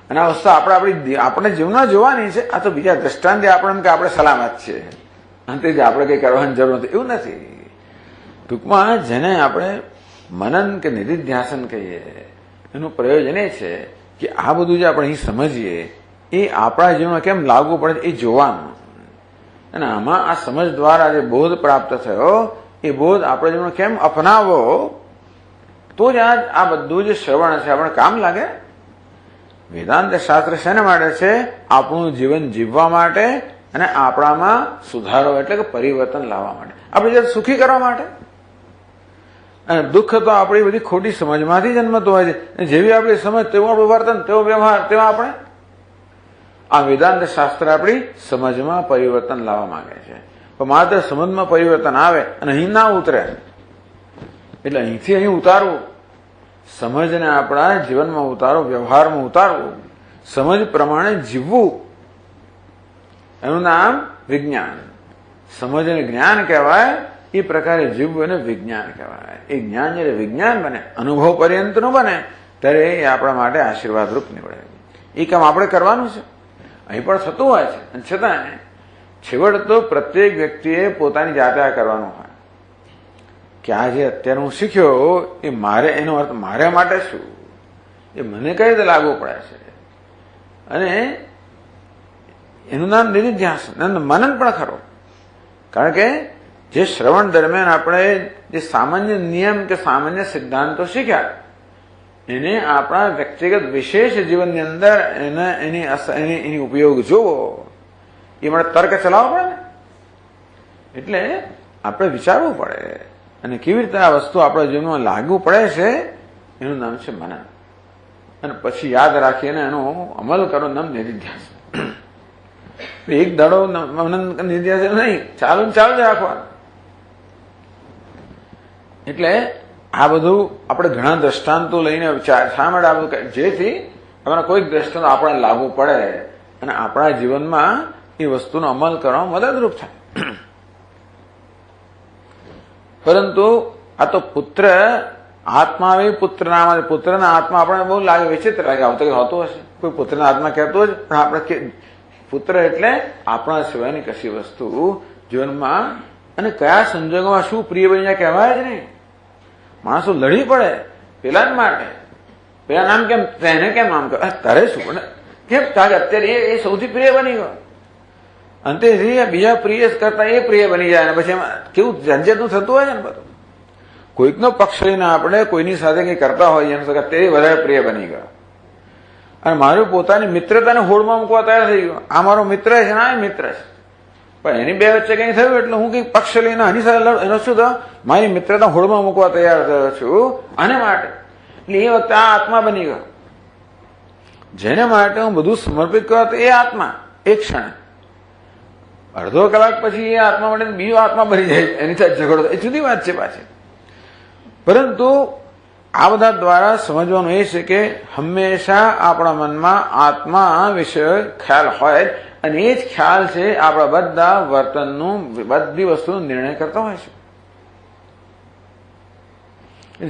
અને આ વસ્તુ આપણે જીવનમાં જોવાની છે. આ તો બીજા દ્રષ્ટાંતે આપણે કે આપણે સલામત છીએ, અંતે જ આપણે કઈ કરવાની જરૂર નથી, એવું નથી. ટૂંકમાં જેને આપણે મનન કે નિધિધ્યાસન કહીએ, એનું પ્રયોજન એ છે કે આ બધું જે આપણે અહીં સમજીએ એ આપણા જીવનમાં કેમ લાગુ પડે એ જોવાનું. અને આમાં આ સમજ દ્વારા જે બોધ પ્રાપ્ત થયો, એ બોધ આપણે જીવનમાં કેમ અપનાવવો, તો જ આ બધું જે શ્રવણ છે આપણે કામ લાગે. વેદાંત શાસ્ત્ર શેના માટે છે? આપણું જીવન જીવવા માટે અને આપણામાં સુધારો એટલે કે પરિવર્તન લાવવા માટે, આપણે જે સુખી કરવા માટે. અને દુઃખ તો આપણી બધી ખોટી સમજમાંથી જન્મતું હોય છે. જેવી આપણી સમજ તેવું આપણું વર્તન, તેવો વ્યવહાર, તેવા આપણે. આ વેદાંત શાસ્ત્ર આપણી સમજમાં પરિવર્તન લાવવા માંગે છે. પણ માત્ર સમજમાં પરિવર્તન આવે અને અહીં ના ઉતરે, એટલે અહીંથી અહીં ઉતારવું, સમજને આપણા જીવનમાં ઉતારો, વ્યવહારમાં ઉતારવું, સમજ પ્રમાણે જીવવું, એનું નામ વિજ્ઞાન. સમજ અને જ્ઞાન કહેવાય, એ પ્રકારે જીવવું એને વિજ્ઞાન કહેવાય. એ જ્ઞાન જયારે વિજ્ઞાન બને, અનુભવ પર્યંતનું બને, ત્યારે એ આપણા માટે આશીર્વાદરૂપ નીવડે. એ કામ આપણે કરવાનું છે. અહીં પણ થતું હોય છે, અને છતાં છેવટ તો પ્રત્યેક વ્યક્તિએ પોતાની જાતે આ કરવાનું હોય કે આ જે અત્યારે હું શીખ્યો એ મારે, એનો અર્થ મારા માટે શું, એ મને કઈ રીતે લાગુ પડે છે. અને એનું નામ નિધિધ્યાસન, મનન પણ ખરો. કારણ કે જે શ્રવણ દરમિયાન આપણે જે સામાન્ય નિયમ કે સામાન્ય સિદ્ધાંતો શીખ્યા, એને આપણા વ્યક્તિગત વિશેષ જીવનની અંદર એની ઉપયોગ જોવો, એ માટે તર્ક ચલાવવો પડે ને. એટલે આપણે વિચારવું પડે અને કેવી રીતે આ વસ્તુ આપણા જીવનમાં લાગુ પડે છે, એનું નામ છે મનન. અને પછી યાદ રાખીને એનો અમલ કરો, નામ નિધિધ્યાસન. એક દાડો મનન નિધિધ્યાસન નહીં, ચાલુ જ રાખવાનું. એટલે આ બધું આપણે ઘણા દ્રષ્ટાંતો લઈને શા માટે આ બધું, જેથી આપણા કોઈક દ્રષ્ટાંત આપણને લાગુ પડે અને આપણા જીવનમાં એ વસ્તુનો અમલ કરવામાં મદદરૂપ થાય. પરંતુ આ તો પુત્ર આત્મા આવી, પુત્રના આત્મા આપણને બહુ લાગે, વિચિત્ર લાગે. આવતો હોતો હશે કોઈ પુત્રના આત્મા કહેતો જ, પણ આપણે પુત્ર એટલે આપણા સિવાયની કશી વસ્તુ જીવનમાં અને કયા સંજોગોમાં શું પ્રિય બની જાય કહેવાય જ નહીં. માણસો લડી પડે પેલા જ માટે, પેલા નામ કેમ, તેને કેમ નામ કહે, તારે શું પણ કેમ, કારણ કે અત્યારે એ સૌથી પ્રિય બની ગયો. અંતે બીજા પ્રિય કરતા એ પ્રિય બની જાય, અને પછી એમાં કેવું ઝંઝટનું થતું હોય ને બધું. કોઈકનો પક્ષ લઈને આપણે કોઈની સાથે કંઈ કરતા હોઈએ એમ તે વધારે પ્રિય બની ગયો. અને મારું પોતાની મિત્રતાને હોડમાં મૂકવા તૈયાર થઈ ગયો. આ મારો મિત્ર છે ને આ મિત્ર છે, પણ એની બે વચ્ચે કંઈ થયું એટલે હું કંઈક પક્ષ લઈને આની સાથે એનો શું થયો, મારી મિત્રતા હોડમાં મૂકવા તૈયાર થયો છું આને માટે. એટલે એ વખતે આ આત્મા બની ગયો. જેને માટે હું બધું સમર્પિત કર્યો એ આત્મા એક ક્ષણ, અડધો કલાક પછી એ આત્મા માટે બીજો આત્મા બની જાય, એની સાથે ઝઘડો, એ જુદી વાત છે પાછી. પરંતુ આ બધા દ્વારા સમજવાનું એ છે કે હંમેશા આપણા મનમાં આત્મા વિશે ખ્યાલ હોય, અને એ જ ખ્યાલ છે આપણા બધા વર્તનનું, બધી વસ્તુનો નિર્ણય કરતો હોય છે.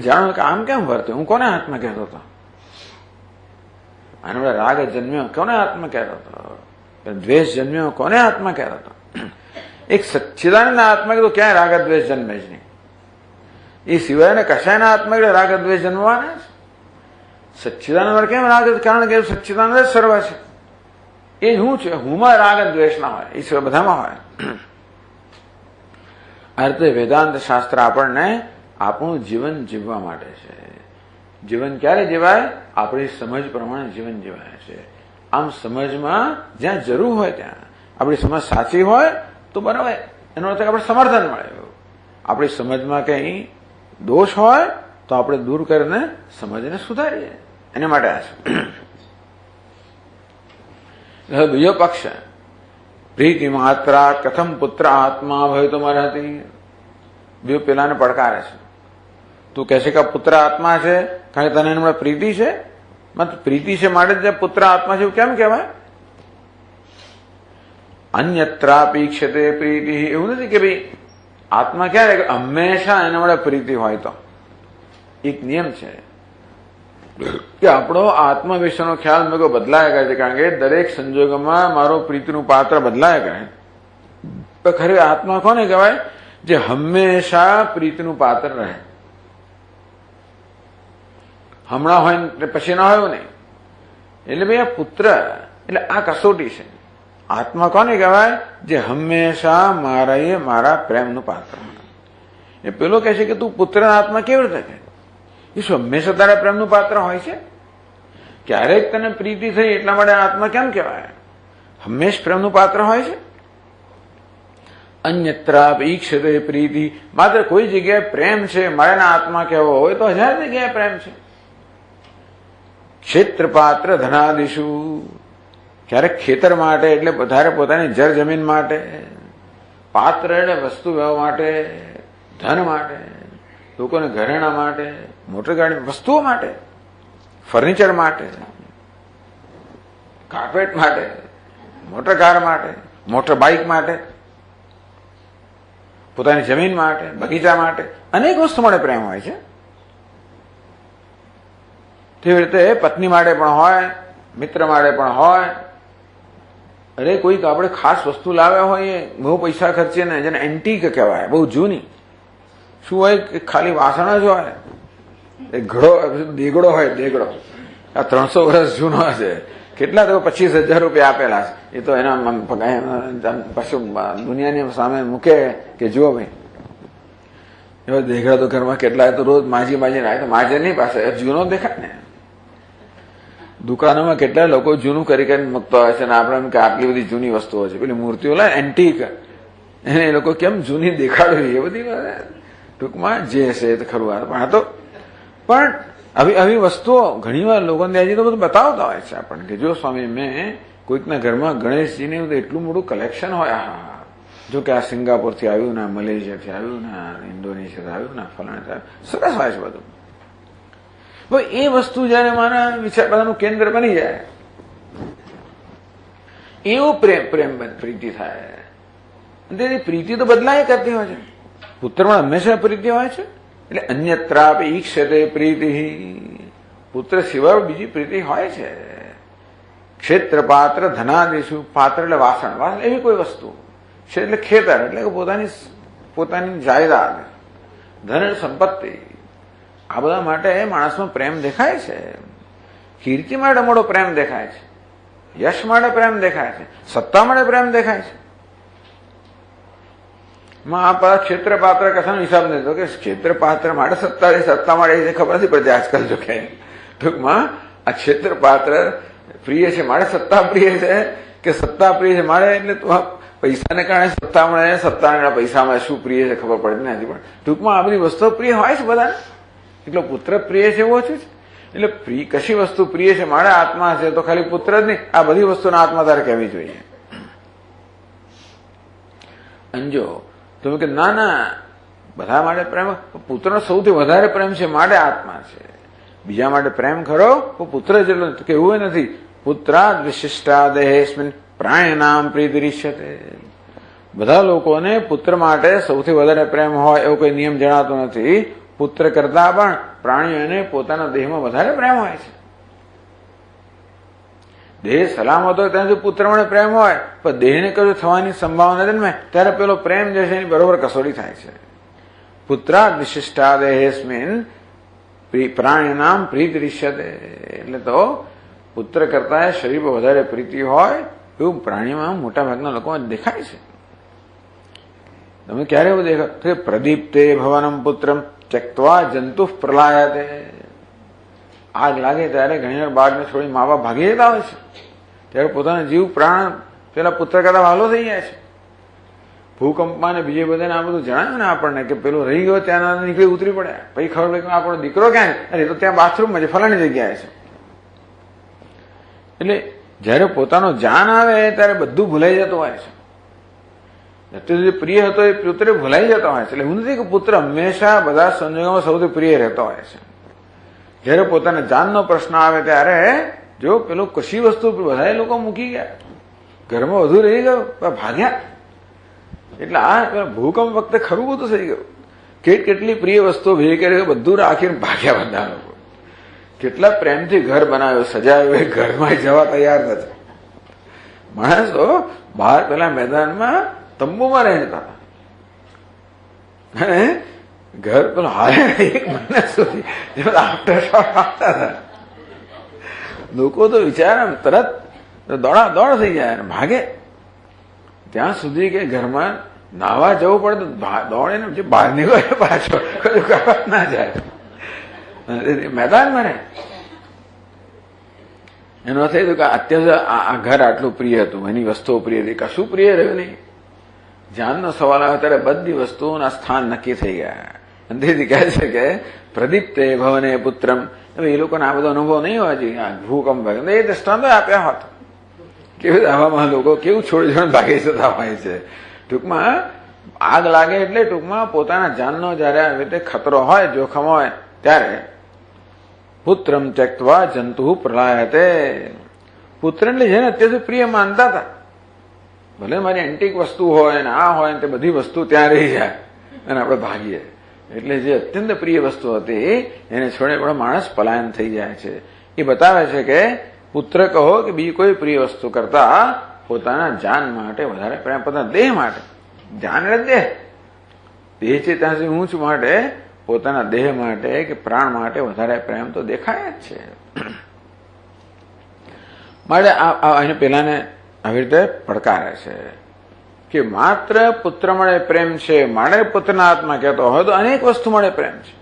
જાણો કે આમ કેમ વર્તે, હું કોને હાથમાં કહેતો હતો, આને બધા રાગ જન્મ્યો કોને હાથમાં કહેતો હતો, દ્વેષ જન્મ્યો કોને હાથમાં કહેતો હતો. એક સચ્ચિદાનંદ આત્મા કીધું ક્યાંય રાગ દ્વેષ જન્મે જ નહીં. એ સિવાયને કશાયના આત્મા રાગ દ્વેષ જન્મવાના છે. સચ્ચિદાનંદ કેમ રાગ, કારણ કે સચ્ચિદાનંદ જ સર્વ છે. એ હું છે, હુંમાં રાગ દ્વેષ ના હોય, ઈશ્વર બધામાં હોય. આ રીતે વેદાંત શાસ્ત્ર આપણને આપણું જીવન જીવવા માટે છે. જીવન ક્યારે જીવાય, આપણી સમજ પ્રમાણે જીવન જીવાય છે. આમ સમજમાં જ્યાં જરૂર હોય ત્યાં, આપણી સમજ સાચી હોય તો બરાબર, એનો અર્થ આપણે સમર્થન મળે. આપણી સમજમાં કંઈ દોષ હોય તો આપણે દૂર કરીને સમજને સુધારીએ, એના માટે આ છે. બીજો પક્ષ, પ્રીતિ માત્રા કથમ પુત્ર આત્મા ભય તો મારે હતી. બીજો પેલાને પડકારે છે, તું કહેશે કે પુત્ર આત્મા છે કારણ કે તને એના પ્રીતિ છે, પ્રીતિ છે માટે જ પુત્ર આત્મા છે એવું કેમ કહેવાય. અન્યત્રાપેક્ષતે પ્રીતિ, એવું નથી કે ભાઈ આત્મા ક્યારે હંમેશા એના માટે પ્રીતિ હોય. તો એક નિયમ છે કે આપણો આત્મા વિશેનો ખ્યાલ મેં બદલાયા કરે છે, કારણ કે દરેક સંજોગોમાં મારો પ્રીતિનું પાત્ર બદલાયા કરે. તો ખરી આત્મા કોને કહેવાય, જે હંમેશા પ્રીતિનું પાત્ર રહે. હમણાં હોય ને પછી ના હોય નહીં. એટલે ભાઈ આ પુત્ર એટલે આ કસોટી છે. આત્મા કોને કહેવાય, જે હંમેશા મારા પ્રેમનું પાત્ર. એ પેલો કહે છે કે તું પુત્રના આત્મા કેવી રીતે કહે, એ શું હંમેશા તારા પ્રેમનું પાત્ર હોય છે? ક્યારેક તને પ્રીતિ થઈ એટલા માટે આત્મા કેમ કહેવાય, હંમેશ પ્રેમનું પાત્ર હોય છે. અન્યત્રા ઈક્ષતે પ્રીતિ, માત્ર કોઈ જગ્યાએ પ્રેમ છે મારાના આત્મા કહેવો હોય તો 1000 જગ્યાએ પ્રેમ છે. ક્ષેત્ર પાત્ર ધનાદિશુ, ક્યારેક ખેતર માટે એટલે વધારે પોતાની જર જમીન માટે, પાત્ર એટલે વસ્તુ વ્યવહાર માટે, ધન માટે, લોકોને ઘરેણા માટે, મોટરગાડી વસ્તુઓ માટે, ફર્નિચર માટે, કાર્પેટ માટે, મોટર કાર માટે, મોટર બાઇક માટે. પોતાની જમીન માટે, બગીચા માટે, અનેક વસ્તુ માટે પ્રેમ હોય છે. તેવી રીતે પત્ની માટે પણ હોય, મિત્ર માટે પણ હોય. અરે કોઈક આપણે ખાસ વસ્તુ લાવ્યા હોય, બહુ પૈસા ખર્ચે ને, જેને એન્ટીક કહેવાય, બહુ જૂની. શું હોય કે ખાલી વાસણ જ હોય, એ દેગડો હોય, દેગડો આ 300 વર્ષ જૂનો છે. કેટલા તો 25,000 રૂપિયા આપેલા છે. એ તો એના પછી દુનિયાની સામે મૂકે કે જુઓ ભાઈ, એવા દેગડા તો ઘરમાં કેટલા, તો રોજ માજી નાખે, તો માજે નહીં પાસે જૂનો દેખાય ને. દુકાનોમાં કેટલા લોકો જૂનું કરીને મૂકતા હોય છે, અને આપણે એમ કે આટલી બધી જૂની વસ્તુઓ છે, પેલી મૂર્તિઓ લે એન્ટીક, એને એ લોકો કેમ જૂની દેખાડવી, એ બધી ટૂંકમાં જે છે એ તો ખરું. પણ આ તો પણ આવી વસ્તુઓ ઘણી વાર લોકોને હજી તો બધું બતાવતા હોય છે આપણને કે જો સ્વામી, મેં કોઈકના ઘરમાં ગણેશજીને એટલું મોટું કલેક્શન હોય. હા, જો કે આ સિંગાપુરથી આવ્યું ને, મલેશિયાથી આવ્યું ને, ઇન્ડોનેશિયાથી આવ્યું ને, ફલાણા સરસ હોય છે બધું. એ વસ્તુ જયારે મારા વિચાર બધાનું કેન્દ્ર બની જાય, એવો પ્રેમ પ્રીતિ થાય. તેની પ્રીતિ તો બદલાય કરતી હોય છે. પુત્રમાં હંમેશા પ્રીતિ હોય છે. એટલે અન્યત્રાપી ઈક્ષતે પ્રીતિ, પુત્ર સિવાય બીજી પ્રીતિ હોય છે. ક્ષેત્ર પાત્ર ધનાદિશુ, પાત્ર એટલે વાસણ એવી કોઈ વસ્તુ, એટલે ખેતર એટલે પોતાની જાયદાદ, ધન સંપત્તિ, આ બધા માટે માણસનો પ્રેમ દેખાય છે. કીર્તિ માટે મોટો પ્રેમ દેખાય છે, યશ માટે પ્રેમ દેખાય છે, સત્તા માટે પ્રેમ દેખાય છે. આ ક્ષેત્ર પાત્ર કથાનો હિસાબ નથી તો કે ક્ષેત્ર પાત્ર માટે સત્તા માટે ખબર નથી પડતી આજકાલ. જો કે ટૂંકમાં આ ક્ષેત્ર પાત્ર પ્રિય છે મારે સત્તા પ્રિય છે, કે સત્તા પ્રિય છે મારે, એટલે પૈસાને કારણે સત્તા મળે, સત્તાને કારણે પૈસા મળે, શું પ્રિય છે ખબર પડતી નથી. પણ ટૂંકમાં આ બધી વસ્તુઓ પ્રિય હોય છે બધાને. એટલો પુત્ર પ્રિય છે એવો છે. એટલે કશી વસ્તુ પ્રિય છે મારે આત્મા છે, તો ખાલી પુત્ર જ નહીં, આ બધી વસ્તુના આત્મા તારે કહેવી જોઈએ. અંજો તમે કે ના બધા માટે પ્રેમ, પુત્રનો સૌથી વધારે પ્રેમ છે માટે આત્મા છે. બીજા માટે પ્રેમ ખરો પુત્ર જેટલો કે એવું નથી. પુત્રાદ વિશિષ્ટાદેસ્મિન પ્રાણ્યનામ પ્રીતિરિષ્યતે. બધા લોકોને પુત્ર માટે સૌથી વધારે પ્રેમ હોય એવો કોઈ નિયમ જણાતો નથી. પુત્ર કરતા પણ પ્રાણીઓને પોતાના દેહમાં વધારે પ્રેમ હોય છે. દેહ સલામત હોય ત્યાં જો પુત્ર માટે પ્રેમ હોય, પણ દેહને કશું થવાની સંભાવના જન્મે ત્યારે પેલો પ્રેમ જે છે એની બરોબર કસોટી થાય છે. પુત્રાદ વિશિષ્ટાદેસ્મિન પ્રાણીનામ પ્રીતિરિષ્યતે. એટલે તો પુત્ર કરતા શરીર પર વધારે પ્રીતિ હોય એવું પ્રાણીમાં મોટા ભાગના લોકો દેખાય છે. તમે ક્યારે એવું દેખા પ્રદીપ્તે ભવનમ પુત્રમ ત્યક્ત્વા જંતુ પ્રલાયતે. આગ લાગે ત્યારે ઘણી વાર બાળકને છોડી મા બાપ ભાગી જતા હોય છે. ત્યારે પોતાનો જીવ પ્રાણ પેલા પુત્ર કરતા વહાલો થઈ જાય છે. ભૂકંપમાં ને બીજે બધાને આ બધું જણાવ્યું ને આપણને કે પેલો રહી ગયો ત્યાં નીકળી ઉતરી પડ્યા, પછી ખબર પડી કે આપણો દીકરો ક્યાં છે, અરે તો ત્યાં બાથરૂમમાં છે, ફલાણી જગ્યાએ છે. એટલે જયારે પોતાનો જાન આવે ત્યારે બધું ભૂલાઈ જતું હોય છે. અત્યારે જે પ્રિય હતો એ પુત્ર ભૂલાઈ જતો હોય છે. એટલે એવું નથી કે પુત્ર હંમેશા બધા સંજોગોમાં સૌથી પ્રિય રહેતો હોય છે. જયારે પોતાના જાનનો પ્રશ્ન આવે ત્યારે જો પેલું કશી વસ્તુ બધા લોકો મૂકી ગયા, ઘરમાં વધુ રહી ગયો, ભાગ્યા. એટલે આ ભૂકંપ વખતે ખરું બધું થઈ ગયું. કેટલી પ્રિય વસ્તુઓ ભેગી કરી બધું રાખીને ભાગ્યા બધા લોકો. કેટલા પ્રેમથી ઘર બનાવ્યું, સજાવ્યું, એ ઘરમાં જવા તૈયાર નથી. માણસ તો બહાર પેલા મેદાનમાં તંબુમાં રહેતા હતા, ઘર પેલો હારે 1 મહિના સુધી આફ્ટર શોટ આપતા હતા. લોકો તો વિચાર તરત દોડ થઈ જાય ભાગે. ત્યાં સુધી કે ઘરમાં નાવા જવું પડે તો દોડે ને બહાર નીકળે પાછો ના જાય, મેદાનમાં રહે. એનો અર્થ એ કે અત્યારે આ ઘર આટલું પ્રિય હતું, એની વસ્તુઓ પ્રિય હતી, કશું પ્રિય રહ્યું નહીં. જાનનો સવાલ આવે ત્યારે બધી વસ્તુઓના સ્થાન નક્કી થઈ ગયા. તેથી કહે છે કે પ્રદીપ્તે ભવને પુત્રમ. હવે એ લોકોને આ બધો અનુભવ નહીં હોય છે ભૂકંપ એ દ્રષ્ટાંતો આપ્યા હોત. કેવી આવામાં લોકો કેવું છોડી છોડ ભાગી જતા હોય છે. ટૂંકમાં આગ લાગે એટલે ટૂંકમાં પોતાના જાનનો જયારે આવી રીતે ખતરો હોય, જોખમ હોય ત્યારે પુત્રમ ત્યક્ત્વા જંતુ પ્રલાયતે. પુત્ર એટલે જેને અત્યાર પ્રિય માનતા હતા, ભલે મારી એન્ટિક વસ્તુ હોય ને આ હોય ને તે બધી વસ્તુ ત્યાં રહી જાય, અને આપણે ભાગીએ. એટલે જે અત્યંત પ્રિય વસ્તુ હતી એને છોડે પણ માણસ પલાયન થઈ જાય છે. એ બતાવે છે કે પુત્ર કહો કે બીજી કોઈ પ્રિય વસ્તુ કરતા પોતાના જાન માટે વધારે પ્રેમ, પોતાના દેહ માટે, જાન એટલે દેહ છે ત્યાં સુધી ઊંચ માટે, પોતાના દેહ માટે કે પ્રાણ માટે વધારે પ્રેમ તો દેખાય જ છે. માટે એને પેલાને આવી રીતે પડકારે છે કે માત્ર પુત્ર મળે પ્રેમ છે, માટે પુત્રના આત્મા કહેતો હોય તો અનેક વસ્તુ મળે પ્રેમ છે,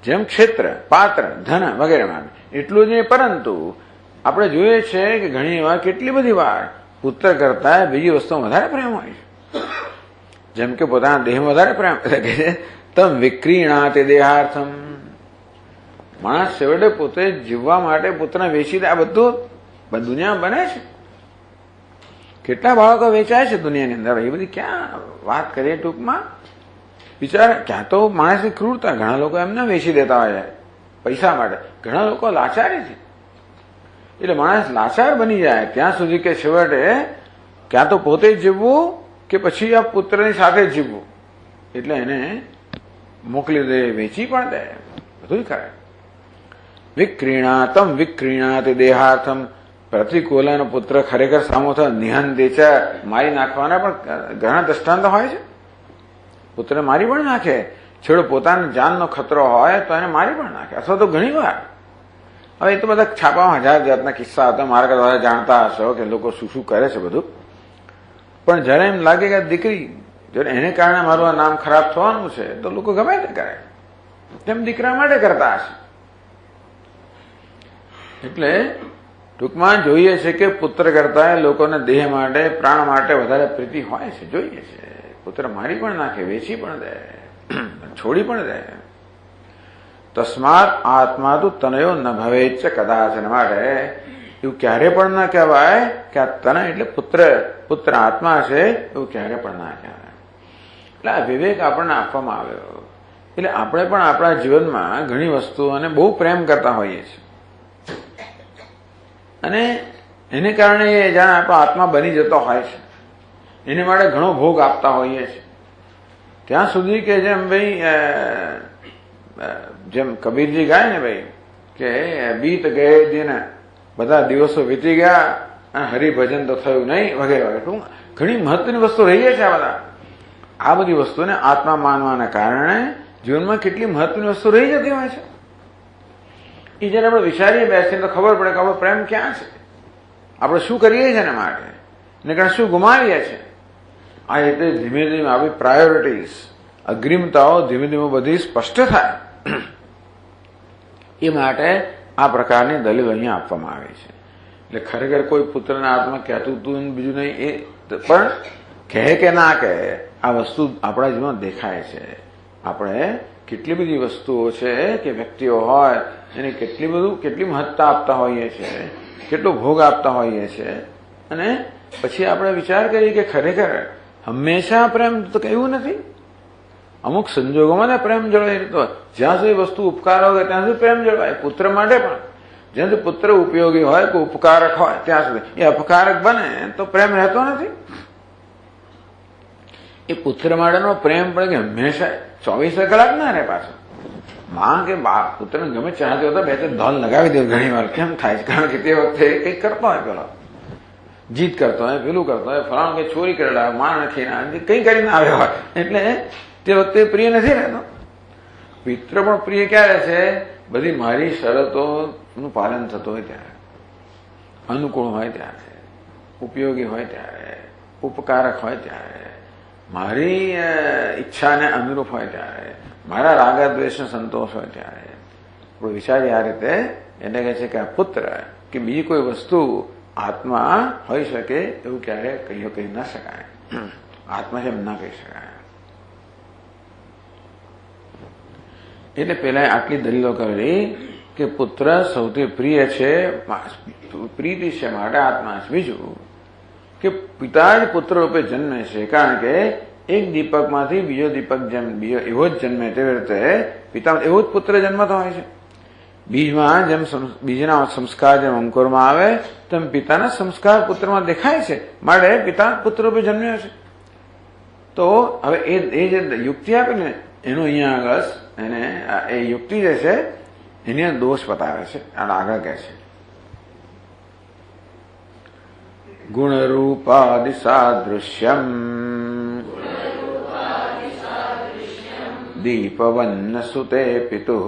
જેમ ક્ષેત્ર, પાત્ર, ધન વગેરે માટે એટલું જ નહીં, પરંતુ આપણે જોઈએ છે કે ઘણી વાર, કેટલી બધી વાર પુત્ર કરતા બીજી વસ્તુમાં વધારે પ્રેમ હોય છે. જેમ કે પોતાના દેહમાં વધારે પ્રેમ, તમ વિક્રીણાતે દેહાર્થમ, માણસ છેવટે પોતે જીવવા માટે પુત્રને વેચી દે. આ બધું દુનિયા બને છે. કેટલા બાળકો વેચાય છે દુનિયાની અંદર, એ બધી ક્યાં વાત કરીએ ટૂંકમાં. બિચારા ક્યાં તો માણસની ક્રૂરતા, ઘણા લોકો એમને વેચી દેતા હોય છે પૈસા માટે, ઘણા લોકો લાચારીથી. એટલે માણસ લાચાર બની જાય ત્યાં સુધી કે છેવટે ક્યાં તો પોતે જીવવું કે પછી આ પુત્રની સાથે જીવવું. એટલે એને મોકલી દે, વેચી પણ દે, બધું કરે. વિક્રીણાતમ વિક્રીણાત દેહાર્થમ, પ્રતિકૂલનો પુત્ર ખરેખર સામો થયો નિહંતે છે, મારી નાખવાના પણ ઘણા દ્રષ્ટાંત હોય છે. પુત્રને મારી પણ નાખે, છેડો પોતાના જાનનો ખતરો હોય તો એને મારી પણ નાખે, અથવા તો ઘણી વાર. હવે એ તો બધા છાપામાં હજાર જાતના કિસ્સા હતા, મારા કરતા જાણતા હશો કે લોકો શું શું કરે છે બધું. પણ જયારે એમ લાગે કે દીકરી, જો એને કારણે મારું આ નામ ખરાબ થવાનું છે તો લોકો ગમે તે કરે, તેમ દીકરા માટે કરતા હશે. એટલે ટૂંકમાં જોઈએ છે કે પુત્ર કરતા લોકોને દેહ માટે, પ્રાણ માટે વધારે પ્રીતિ હોય છે. જોઈએ છે પુત્ર મારી પણ નાખે, વેચી પણ દે, છોડી પણ દે. તસ્માત આત્મા તો તનયો ન ભવે છે કદાચન, માટે એવું ક્યારે પણ ના કહેવાય કે આ તનય એટલે પુત્ર આત્મા છે, એવું ક્યારે પણ ના કહેવાય. એટલે આ વિવેક આપણને આપવામાં આવ્યો. એટલે આપણે પણ આપણા જીવનમાં ઘણી વસ્તુઓને બહુ પ્રેમ કરતા હોઈએ છીએ, અને એને કારણે એ જાણે આપણો આત્મા બની જતો હોય છે. એને માટે ઘણો ભોગ આપતા હોઈએ છીએ. ત્યાં સુધી કે જેમ કબીરજી ગાય ને ભાઈ કે બીત ગયે દિન, બધા દિવસો વીતી ગયા અને હરિભજન તો થયું નહીં વગેરે વગેરે. ઘણી મહત્વની વસ્તુ રહીએ છે આ બધી વસ્તુને આત્મા માનવાના કારણે જીવનમાં કેટલી મહત્વની વસ્તુ રહી જતી હોય છે. એ જયારે આપણે વિચારીએ બેસીને તો ખબર પડે કે આપણો પ્રેમ ક્યાં છે, આપણે શું કરીએ છીએ એના માટે, એને કારણે શું ગુમાવીએ છીએ. આ રીતે ધીમે ધીમે આવી પ્રાયોરિટીઝ, અગ્રિમતાઓ ધીમે ધીમે બધી સ્પષ્ટ થાય. એ માટે આ પ્રકારની દલીલ અહીંયા આપવામાં આવી છે. એટલે ખરેખર કોઈ પુત્રના આત્મા કહેતું તું બીજું નહીં, એ પણ કહે કે ના કહે, આ વસ્તુ આપણા જીવનમાં દેખાય છે. આપણે કેટલી બધી વસ્તુઓ છે કે વ્યક્તિઓ હોય એને કેટલી મહત્તા આપતા હોઈએ છીએ, કેટલો ભોગ આપતા હોઈએ છીએ, અને પછી આપણે વિચાર કરીએ કે ખરેખર હંમેશા પ્રેમ તો એવું નથી. અમુક સંજોગોમાં પ્રેમ જળવાઈ રહેતો હોય. જ્યાં સુધી વસ્તુ ઉપકાર હોય ત્યાં સુધી પ્રેમ જળવાય. પુત્ર માટે પણ જ્યાં સુધી પુત્ર ઉપયોગી હોય કે ઉપકારક હોય ત્યાં સુધી. એ અપકારક બને તો પ્રેમ રહેતો નથી. એ પુત્ર માટેનો પ્રેમ પણ કે હંમેશા 24 કલાક ના રહે પાછો. માં કે બાપ પુત્રને ગમે ચાહતી હોય તો બે ધોલ લગાવી દે ઘણી વાર. કેમ થાય છે? કારણ કે તે વખતે કંઈક કરતો હોય, પેલો જીત કરતો હોય, પેલું કરતો હોય, ફલાણું કઈ ચોરી કરેલા માં નથી, કઈ કરીને આવ્યો હોય, એટલે તે વખતે પ્રિય નથી રહેતો. મિત્ર પણ પ્રિય ક્યારે છે? બધી મારી શરતોનું પાલન થતું હોય ત્યારે, અનુકૂળ હોય ત્યારે, ઉપયોગી હોય ત્યારે, ઉપકારક હોય ત્યારે, મારી ઈચ્છાને અનુરૂપ હોય ત્યારે, મારા રાગદ્વેષનો સંતોષ હોય ત્યારે. આપણે વિચારીએ આ રીતે. એને કહે છે કે આ પુત્ર કે બીજી કોઈ વસ્તુ આત્મા હોઈ શકે એવું ક્યારે કહી ના શકાય. આત્મા છે એમ ના કહી શકાય. એટલે પેલા આટલી દલીલો કરેલી કે પુત્ર સૌથી પ્રિય છે, પ્રીતિ છે માટે આત્મા છે. બીજું કે પિતા જ પુત્ર રૂપે જન્મે છે, કારણ કે એક દીપકમાંથી બીજો દીપક બીજો એવો જ જન્મે, તેવી રીતે પિતા એવો જ પુત્ર જન્મતો હોય છે. બીજમાં જેમ બીજના સંસ્કાર જેમ અંકુરમાં આવે તેમ પિતાના સંસ્કાર પુત્રમાં દેખાય છે, માટે પિતા પુત્ર રૂપે જન્મ્યો છે. તો હવે એ જે યુક્તિ આપે ને એનું અહીંયા આગળ એને એ યુક્તિ જે છે એને દોષ બતાવે છે અને આગળ કહે છે ગુણરૂપાદિ સાદૃશ્યમ દીપવન્ન સુતે પિતુઃ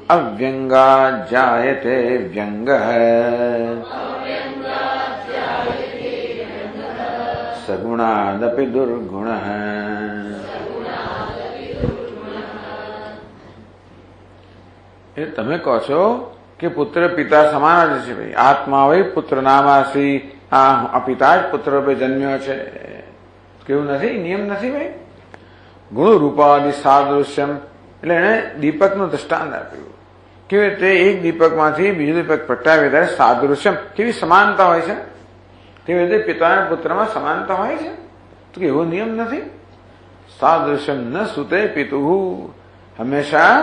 અવ્યંગા જાયતે વ્યંગઃ સગુણાદપી દુર્ગુણઃ. એ તમે કહો છો કે પુત્ર પિતા સમાન જ છે ભાઈ. આત્મા વય પુત્ર નામાસી, આ પિતા જ પુત્ર રૂપે જન્મ્યો છે. કેવું નથી? નિયમ નથી ભાઈ. ગુણ રૂપાદિ સાદૃશ્યમ એટલે એને દીપકનું દ્રષ્ટાંત આપ્યું. કેવી રીતે એક દીપકમાંથી બીજું દીપક પ્રગટાવે ત્યારે સાદૃશ્યમ કેવી સમાનતા હોય છે. કેવી રીતે પિતા પુત્રમાં સમાનતા હોય છે. તો એવો નિયમ નથી. સાદૃશ્યમ ન સુતે પિતુઃ, હંમેશા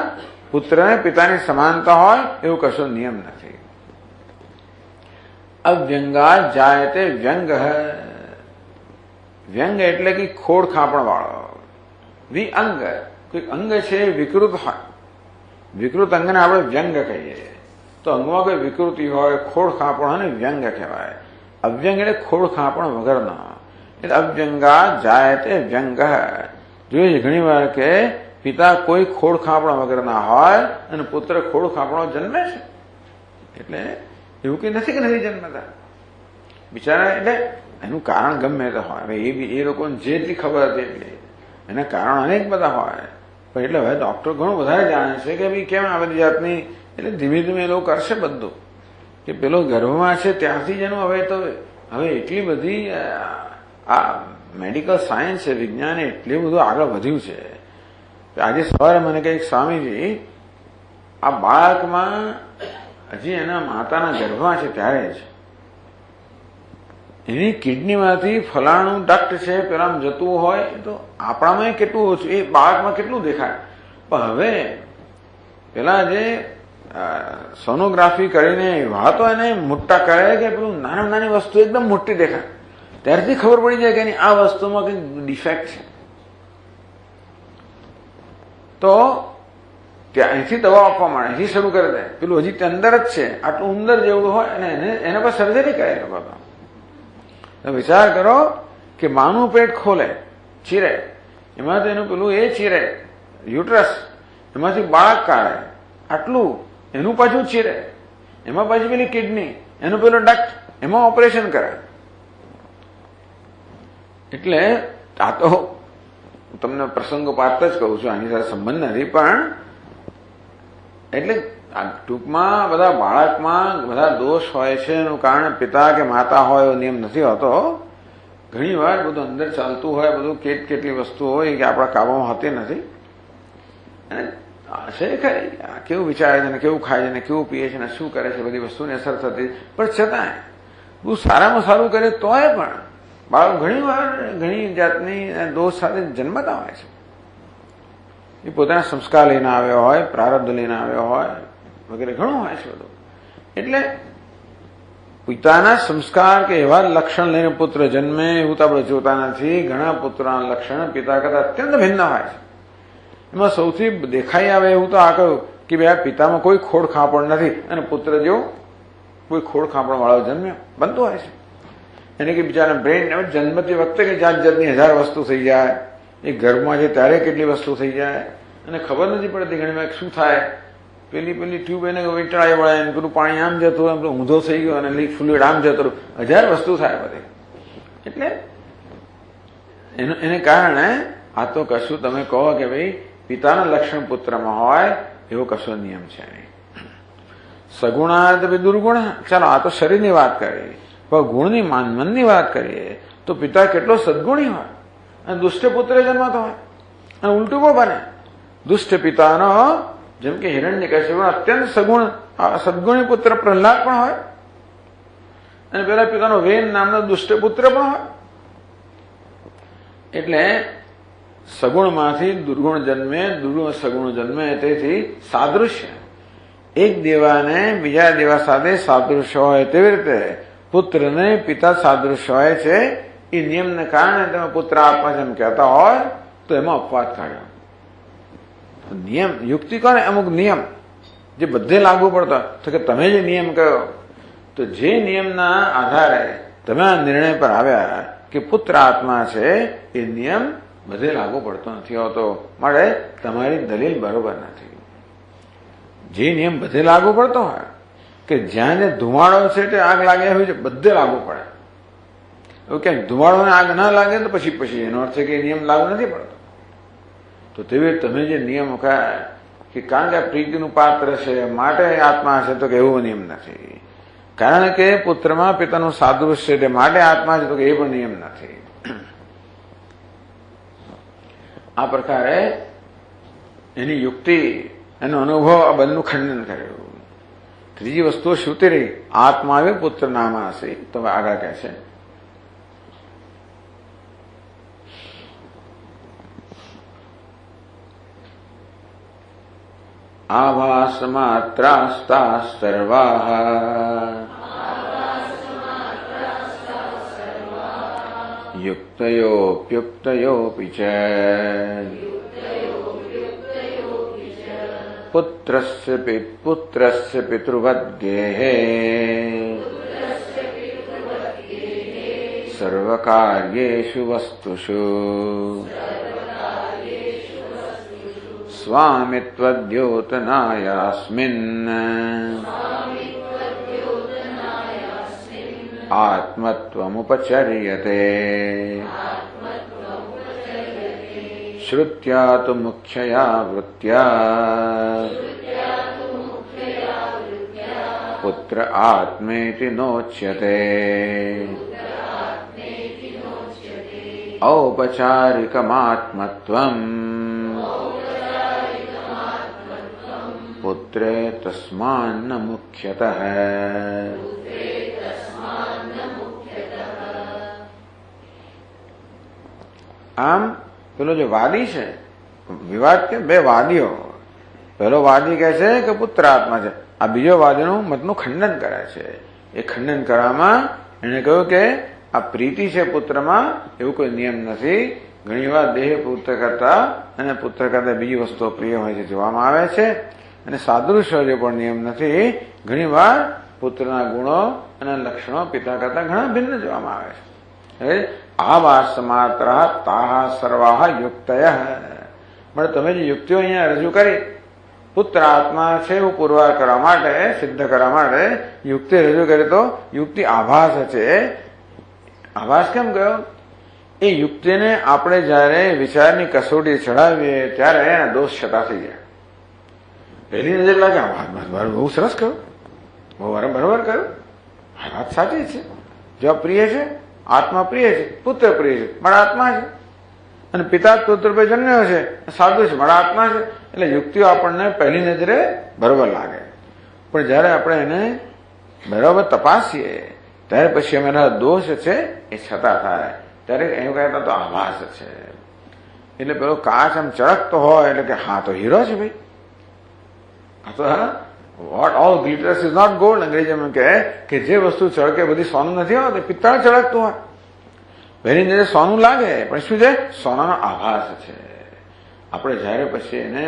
પુત્ર અને પિતાની સમાનતા હોય એવું કશો નિયમ નથી. અવ્યંગા જાયતે વ્યંગ. વ્યંગ એટલે કે ખોડ ખાપણ વાળો. વિઅંગ, કોઈ અંગ છે વિકૃત હોય, વિકૃત અંગને આપણે વ્યંગ કહીએ. તો અંગમાં કોઈ વિકૃતિ હોય, ખોડ ખાપણ હોય ને વ્યંગ કહેવાય. અવ્યંગ એટલે ખોડ ખાપણ વગરનો. એટલે અવ્યંગા જાયતે વ્યંગ. જોઈએ ઘણી વાર કે પિતા કોઈ ખોડ ખાપણ વગરના હોય અને પુત્ર ખોડ ખાપણો જન્મે છે. એટલે એવું કઈ નથી કે નથી જન્મતા બિચારા. એટલે એનું કારણ ગમે તે હોય. હવે એ લોકોને જેટલી ખબર હતી એટલી, એના કારણ અનેક બધા હોય. પણ એટલે હવે ડોક્ટર ઘણું વધારે જાણે છે કે ભાઈ કેમ આ બધી જાતની. એટલે ધીમે ધીમે એ લોકો કરશે બધું કે પેલો ગર્ભમાં છે ત્યારથી જ એનું હવે એટલી બધી આ મેડિકલ સાયન્સ છે, વિજ્ઞાન એટલું બધું આગળ વધ્યું છે. આજે સવારે મને કંઈક સ્વામીજી આ બાળકમાં હજી એના માતાના ગર્ભમાં છે ત્યારે જ એની કિડનીમાંથી ફલાણું ડક્ટ છે પેલા જતું હોય તો આપણામાં કેટલું ઓછું, એ બાળકમાં કેટલું દેખાય. પણ હવે પેલા જે સોનોગ્રાફી કરીને વાતો એને મોટા કરે કે પેલું નાની નાની વસ્તુ એકદમ મોટી દેખાય, ત્યારથી ખબર પડી જાય કે આ વસ્તુમાં કંઈક ડિફેક્ટ છે. તો ત્યાં અહીંથી દવા આપવા માંડે, અહીંથી શરૂ કરી દે. પેલું હજી અંદર જ છે, આટલું ઉંદર જેવું હોય અને એના પર સર્જરી કરે બાબા. વિચાર કરો કે માનું પેટ ખોલે, ચીરે, એમાંથી એનું પેલું એ ચીરે યુટ્રસ, એમાંથી બાળક કાઢે, આટલું એનું પાછું ચીરે, એમાં પાછી પેલી કિડની, એનું પેલો ડક્ટ, એમાં ઓપરેશન કરે. એટલે આ તો તમને પ્રસંગોપાત જ કહું છું, આની સાથે સંબંધ નથી. પણ એટલે ટૂંકમાં બધા બાળકમાં બધા દોષ હોય છે એનું કારણ પિતા કે માતા હોય એવો નિયમ નથી હોતો. ઘણી વાર બધું અંદર ચાલતું હોય, બધું કેટલી વસ્તુ હોય કે આપણા કાબુમાં હોતી નથી. અને છે ખરી કેવું વિચારે છે ને કેવું ખાય છે ને કેવું પીએ છે ને શું કરે છે, બધી વસ્તુની અસર થતી. પણ છતાંય બહુ સારામાં સારું કરે તોય પણ બાળક ઘણી વાર ઘણી જાતની દોષ સાથે જન્મતા હોય છે. એ પોતાના સંસ્કાર લઈને આવ્યો હોય, પ્રારબ્ધ લઈને આવ્યો હોય વગેરે ઘણું હોય છે બધું. એટલે પિતાના સંસ્કાર કે એવા લક્ષણ લઈને પુત્ર જન્મે એવું તો આપણે જોતા નથી. ઘણા પુત્રના લક્ષણ પિતા કરતા અત્યંત ભિન્ન હોય છે. એમાં સૌથી દેખાઈ આવે એવું તો આ કહ્યું કે ભાઈ પિતામાં કોઈ ખોડ ખાપણ નથી અને પુત્ર જેવો કોઈ ખોડ ખાપણ વાળો જન્મ્યો બનતું હોય છે. એને કે બિચારા બ્રેન જન્મતી વખતે કે જાત જાતની 1000 વસ્તુ થઈ જાય, એ ગર્ભમાં છે ત્યારે કેટલી વસ્તુ થઈ જાય અને ખબર નથી પડતી ઘણી વાર શું થાય. પેલી ટ્યુબ એને વીંટળાઈ વળે, પેલું પાણી આમ જતું રહે, ઊંધો થઈ ગયો અને લીક ફ્લુઇડ આમ જતું રહ્યું, 1000 વસ્તુ થાય બધી. એટલે એને કારણે આ તો કશું તમે કહો કે ભાઈ પિતાના લક્ષણ પુત્રમાં હોય એવો કશો નિયમ છે નહીં. સગુણાદ દુર્ગુણ. ચાલો આ તો શરીરની વાત કરી, પણ ગુણની મનની વાત કરીએ તો પિતા કેટલો સદગુણી હોય અને દુષ્ટ પુત્ર જન્મતો હોય. અને ઉલટું પણ બને, દુષ્ટ પિતાનો જેમ કે હિરણ્યકશિપુ અત્યંત સદગુણી પુત્ર પ્રહલાદ પણ હોય અને પેલા પિતાનો વેન નામનો દુષ્ટ પુત્ર પણ હોય. એટલે સગુણમાંથી દુર્ગુણ જન્મે, દુર્ગુણ સગુણ જન્મે. તેથી સાદૃશ્ય એક દેવાને બીજા દેવા સાથે સાદૃશ્ય હોય તેવી રીતે પુત્રને પિતા સાદૃશ હોય છે એ નિયમને કારણે તમે પુત્ર આત્મા જેમ કહેતા હોય તો એમાં અપવાદ કાઢ્યો. નિયમ યુક્તિ કોને? અમુક નિયમ જે બધે લાગુ પડતો તો કે તમે જે નિયમ કહ્યો તો જે નિયમના આધારે તમે આ નિર્ણય પર આવ્યા કે પુત્ર આત્મા છે એ નિયમ બધે લાગુ પડતો નથી હોતો, માટે તમારી દલીલ બરોબર નથી. જે નિયમ બધે લાગુ પડતો હોય કે જ્યાં જે ધુમાડો છે તે આગ લાગ્યા હોય છે બધે લાગુ પડે. એવું ક્યાંક ધુમાડોને આગ ના લાગે તો પછી એનો અર્થ છે કે નિયમ લાગુ નથી પડતો. તો તેવી તમે જે નિયમ કહ્યા કે કારણ કે આ પ્રીતિનું પાત્ર છે માટે આત્મા છે, તો કે એવો નિયમ નથી. કારણ કે પુત્રમાં પિતાનું સાદૃશ્ય છે માટે આત્મા છે, તો કે એ પણ નિયમ નથી. આ પ્રકારે એની યુક્તિ, એનો અનુભવ આ બંનેનું ખંડન કર્યું. ત્રીજી વસ્તુ શું તે રહી? આત્મા આવે પુત્ર નામ હશે. તો આગળ કહે છે આભાસ માત્રાસ્તા સર્વાઃ યુક્તયોપ્યુક્તયોપિ ચ પુત્રસ્ય પિતૃવદ્ગેહે સર્વકાર્યેષુ વસ્તુષુ સ્વામિત્વદ્યોતનાયાસ્મિન આત્મત્વમુપચર્યતે શ્રુત્યા તુ મુખ્યયા વૃત્ત્યા પુત્ર આત્મેતિ નોચ્યતે ઔપચારિકમાત્મત્વમ પુત્રે તસ્માન્ન મુખ્યતઃ. આમ પેલો જે વાદી છે, વિવાદ કે બે વાદીઓ, પેલો વાદી કહે છે કે પુત્ર આત્મા છે, આ બીજો વાદીનું મતનું ખંડન કરે છે. એ ખંડન કરવામાં એને કહ્યું કે આ પ્રીતિ છે પુત્રમાં, એવું કોઈ નિયમ નથી. ઘણી વાર દેહ પુત્ર કરતા અને પુત્ર કરતા બીજી વસ્તુઓ પ્રિય હોય છે જોવામાં આવે છે, અને સાદૃશ્ય જે પણ નિયમ નથી. ઘણી વાર પુત્રના ગુણો અને લક્ષણો પિતા કરતા ઘણા ભિન્ન જોવામાં આવે છે. આવાસ માત્ર તાહ સર્વાહ યુક્તય. પણ તમે જે યુક્તિઓ અહીંયા રજૂ કરી, પુત્ર આત્મા છે એવું પુરવાર કરવા માટે, સિદ્ધ કરવા માટે યુક્તિ રજૂ કરી, તો યુક્તિ આભાસ છે. આભાસ કેમ ગયો? એ યુક્તિને આપણે જયારે વિચારની કસોટી ચડાવીએ ત્યારે એના દોષ છતાં થઈ જાય. પહેલી નજર લાગે બહુ સરસ કહ્યું, બહુ બરોબર કહ્યું, વાત સાચી છે. જો પ્રિય છે, આત્મા પ્રિય છે, પુત્ર પ્રિય છે, મારા આત્મા છે, અને પિતા પુત્ર પર જન્મ્યો છે, સાધુ છે, મારા આત્મા છે. એટલે યુક્તિઓ આપણને પહેલી નજરે બરોબર લાગે, પણ જયારે આપણે એને બરોબર તપાસીએ ત્યારે પછી અમારા દોષ છે એ છતાં થાય, ત્યારે એવું કહેતા તો આભાસ છે. એટલે પેલો કાચ આમ ચળકતો હોય એટલે કે હા તો હીરો છે ભાઈ, આ તો હા what all glitters is not gold. અંગ્રેજીમાં કહે કે જે વસ્તુ ચળકે બધી સોનું નથી હોતું, પિત્તળ ચળકતું હોય. પહેલી નજરે સોનું લાગે પણ શું છે? સોનાનો આભાસ છે. આપણે જયારે પછી એને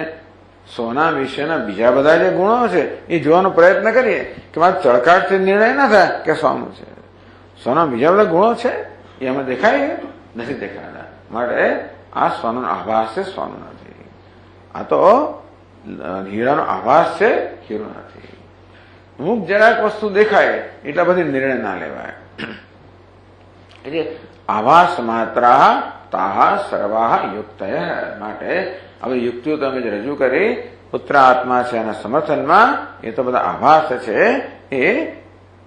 સોના વિશેના બીજા બધા જે ગુણો છે એ જોવાનો પ્રયત્ન કરીએ કે મારે ચળકાટથી નિર્ણય ના થાય કે સોનું છે. સોના બીજા બધા ગુણો છે એ અમે દેખાય નથી દેખાતા, માટે આ સોનાનો આભાસ છે, સોનું નથી. આ તો હીરાનો આભાસ છે, હીરો નથી. અમુક જરાક વસ્તુ દેખાય એટલા બધી નિર્ણય ના લેવાય. એટલે આભાસ માત્ર તાહ સર્વાહ યુક્તય. માટે હવે યુક્તિઓ તમે જે રજૂ કરી પુત્ર આત્મા છે એના સમર્થનમાં, એ તો બધા આભાસ છે. એ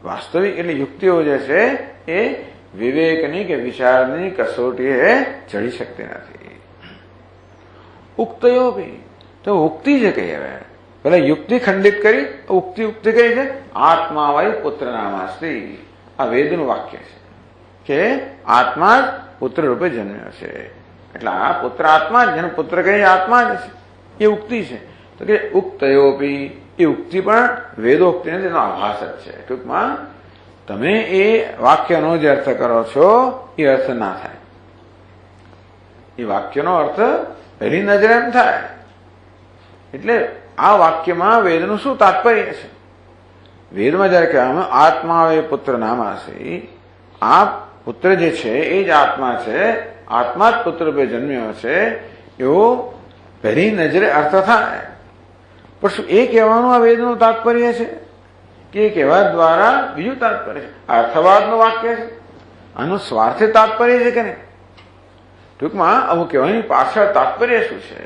વાસ્તવિક એટલે યુક્તિઓ જે છે એ વિવેકની કે વિચારની કસોટીએ ચડી શકતી નથી. ઉક્તયો બી તો ઉક્તિ છે કઈ. હવે પેલા યુક્તિ ખંડિત કરી, ઉક્તિ કઈ છે? આત્મા વય પુત્ર નામાસ્તિ. આ વેદનું વાક્ય છે કે આત્મા જ પુત્ર રૂપે જન્મ્યો છે. એટલે આ પુત્ર આત્મા જ, જેનો પુત્ર કઈ આત્મા જ છે, એ ઉક્તિ છે. તો કે ઉક્તયોપી, એ ઉક્તિ પણ વેદોક્તિ નથી, એનો આભાસ જ છે. ટૂંકમાં તમે એ વાક્યનો જે અર્થ કરો છો એ અર્થ ના થાય. એ વાક્યનો અર્થ પહેલી નજરે એમ થાય. એટલે આ વાક્યમાં વેદનું શું તાત્પર્ય છે? વેદમાં જયારે કહેવામાં આત્મા વે પુત્ર નામાસી, આ પુત્ર જે છે એ જ આત્મા છે, આત્મા જ પુત્ર રૂપે જન્મ્યો છે, એવો પહેલી નજરે અર્થ થાય. પણ શું એ કહેવાનું આ વેદનું તાત્પર્ય છે કે એ કહેવા દ્વારા બીજું તાત્પર્ય છે? અર્થવાદનું વાક્ય છે, આનું સ્વાર્થે તાત્પર્ય છે કે નહીં? ટૂંકમાં આવું કહેવાની પાછળ તાત્પર્ય શું છે?